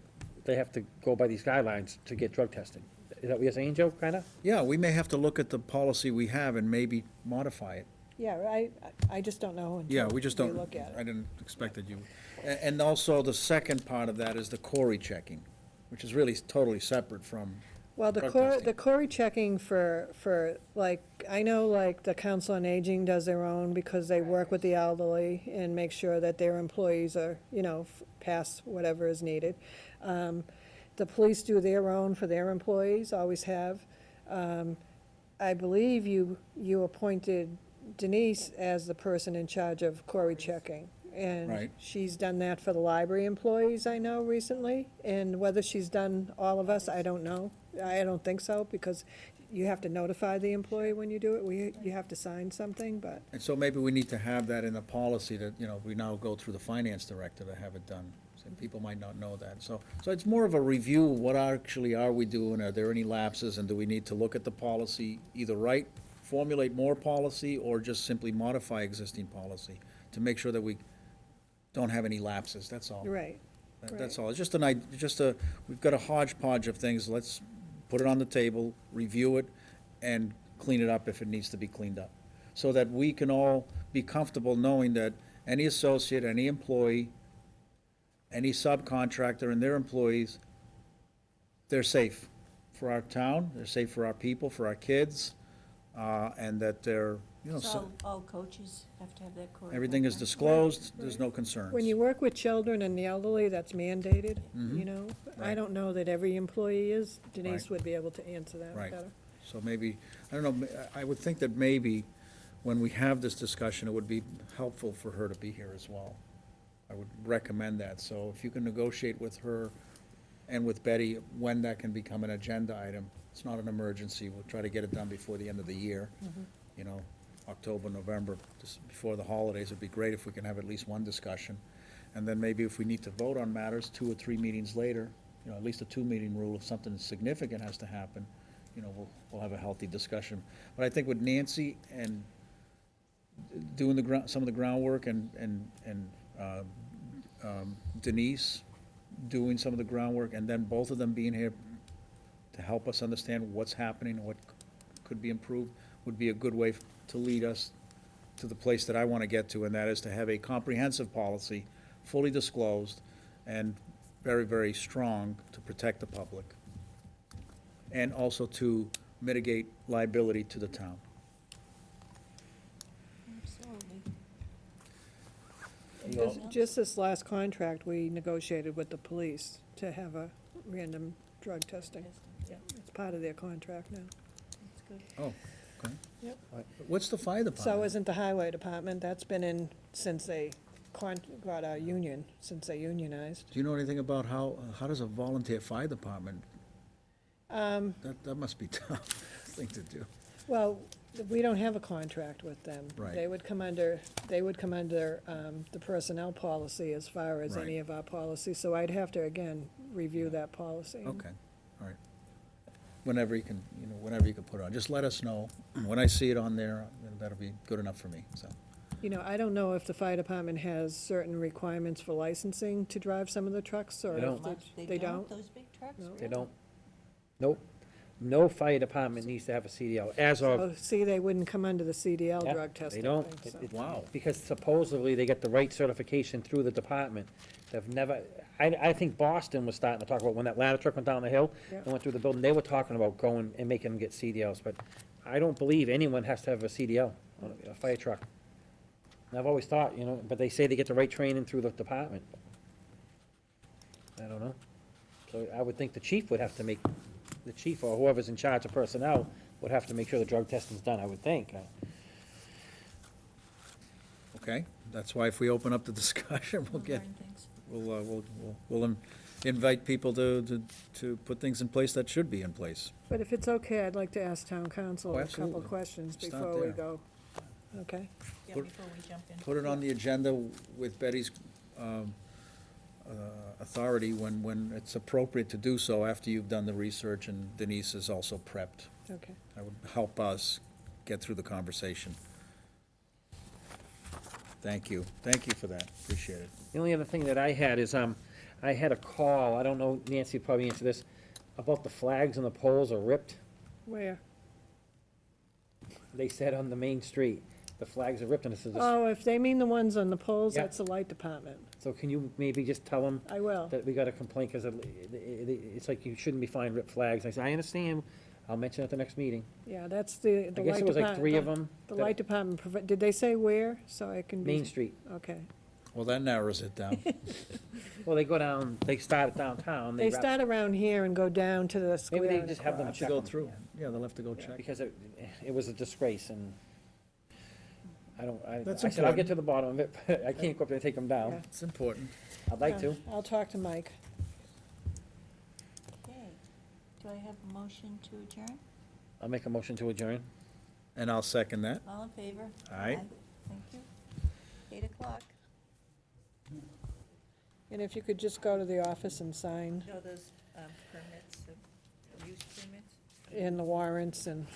go by these guidelines to get drug testing. Is that what you're saying, Joe, kinda? Yeah, we may have to look at the policy we have and maybe modify it. Yeah, I just don't know Yeah, until we just we don't, look at I it. didn't expect that you, and also the second part of that is the Cory checking, which is really totally separate from, Well, drug testing. the Cory checking for, like, I know, like, the Council on Aging does their own because they work with the elderly and make sure that their employees are, pass whatever is needed. The police do their own for their employees, always have. I believe you appointed Denise as the person in charge of Cory checking. And Right. she's done that for the library employees, I know, recently. And whether she's done all of us, I don't know. I don't think so, because you have to notify the employee when you do it. You have to sign something, but, and so maybe we need to have that in the policy that, we now go through the finance director to have it done. So people might not know that. So it's more of a review, what actually are we doing? Are there any lapses? And do we need to look at the policy, either formulate more policy, or just simply modify existing policy to make sure that we don't have any lapses, that's all. right. That's all. It's just we've got a hodgepodge of things. Let's put it on the table, review it, and clean it up if it needs to be cleaned up. So that we can all be comfortable knowing that any associate, any employee, any subcontractor and their employees, they're safe for our town, they're safe for our people, for our kids, and that they're, So all coaches have to have that Cory. everything is background? disclosed, there's no concerns. When you work with children and the elderly, that's mandated, I Right. don't know that every employee is. Denise Right. would be able to answer that Right. better. So maybe, I don't know, I would think that maybe when we have this discussion, it would be helpful for her to be here as well. I would recommend that. So if you can negotiate with her and with Betty when that can become an agenda item, it's not an emergency, we'll try to get it done before the end of the year, October, November, just before the holidays. It'd be great if we can have at least one discussion. And then maybe if we need to vote on matters, 2 or 3 meetings later, you know, at least a 2-meeting rule, if something significant has to happen, you know, we'll have a healthy discussion. But I think with Nancy and doing some of the groundwork and Denise doing some of the groundwork, and then both of them being here to help us understand what's happening and what could be improved, would be a good way to lead us to the place that I want to get to, and that is to have a comprehensive policy, fully disclosed, and very, very strong to protect the public, and also to mitigate liability to the town. Absolutely. Just this last contract, we negotiated with the police to have a random drug testing. Yeah, It's part of their contract now. that's good. Oh, okay. Yep. What's the fire department? So isn't the highway department, that's been in since they got our union, since they unionized. Do you know anything about how does a volunteer fire department, that must be tough thing to do. Well, we don't have a contract with them. Right. They would come under the personnel policy as far as any Right. of our policies, so I'd have to, again, review that policy. Okay, all right. Whenever you can, whenever you can put it on, just let us know. When I see it on there, that'll be good enough for me, so. You know, I don't know if the fire department has certain requirements for licensing to drive some of the trucks, or They if don't. they don't? Those big trucks? No. They don't. Nope. No fire department needs to have a CDL, as of, Oh, see, they wouldn't come under the CDL Yeah, drug they testing don't. thing, so. Wow. because supposedly they get the right certification through the department. They've never, I think Boston was starting to talk about when that ladder truck went down the hill Yeah. and went through the building, they were talking about going and making them get CDLs, but I don't believe anyone has to have a CDL on a fire truck. And I've always thought, but they say they get the right training through the department. I don't know. So I would think the chief would have to make, the chief or whoever's in charge of personnel would have to make sure the drug testing's done, I would think. Okay, that's why if we open up the discussion, we'll get, Learn things. we'll invite people to put things in place that should be in place. But if it's okay, I'd like to ask town council Oh, a couple absolutely. questions Start before we there. go. Okay? Yeah, Put- before we jump in. Put it on the agenda with Betty's authority when it's appropriate to do so, after you've done the research and Denise is also prepped. Okay. That would help us get through the conversation. Thank you. Thank you for that. Appreciate it. The only other thing that I had is, I had a call, I don't know, Nancy would probably answer this, about the flags and the poles are ripped. Where? They said on the main street, the flags are ripped, and it says, Oh, if they mean the ones on the poles, Yeah. that's the light department. so can you maybe just tell them I will. that we got a complaint, because it's like you shouldn't be flying ripped flags. I said, I understand, I'll mention it at the next meeting. Yeah, that's the light I department. guess it was like 3 of them. The light department, did they say where, so I can be? Main Street. Okay. Well, that narrows it down. Well, they go down, they start at downtown. They wrap- start around here and go down to the square. Maybe they and just have them across. To check go them. through. Yeah, they'll have to go check. Because it was a disgrace, and I That's said, I'll get important. to the bottom of it, but I can't go up there and take them down. Yeah. It's important. I'd like to. I'll talk to Mike. Okay. Do I have a motion to adjourn? I'll make a motion to adjourn. And I'll second that. All in favor? Aye. Thank you. 8:00. And if you could just go to the office and sign Show those permits, use permits? in the warrants and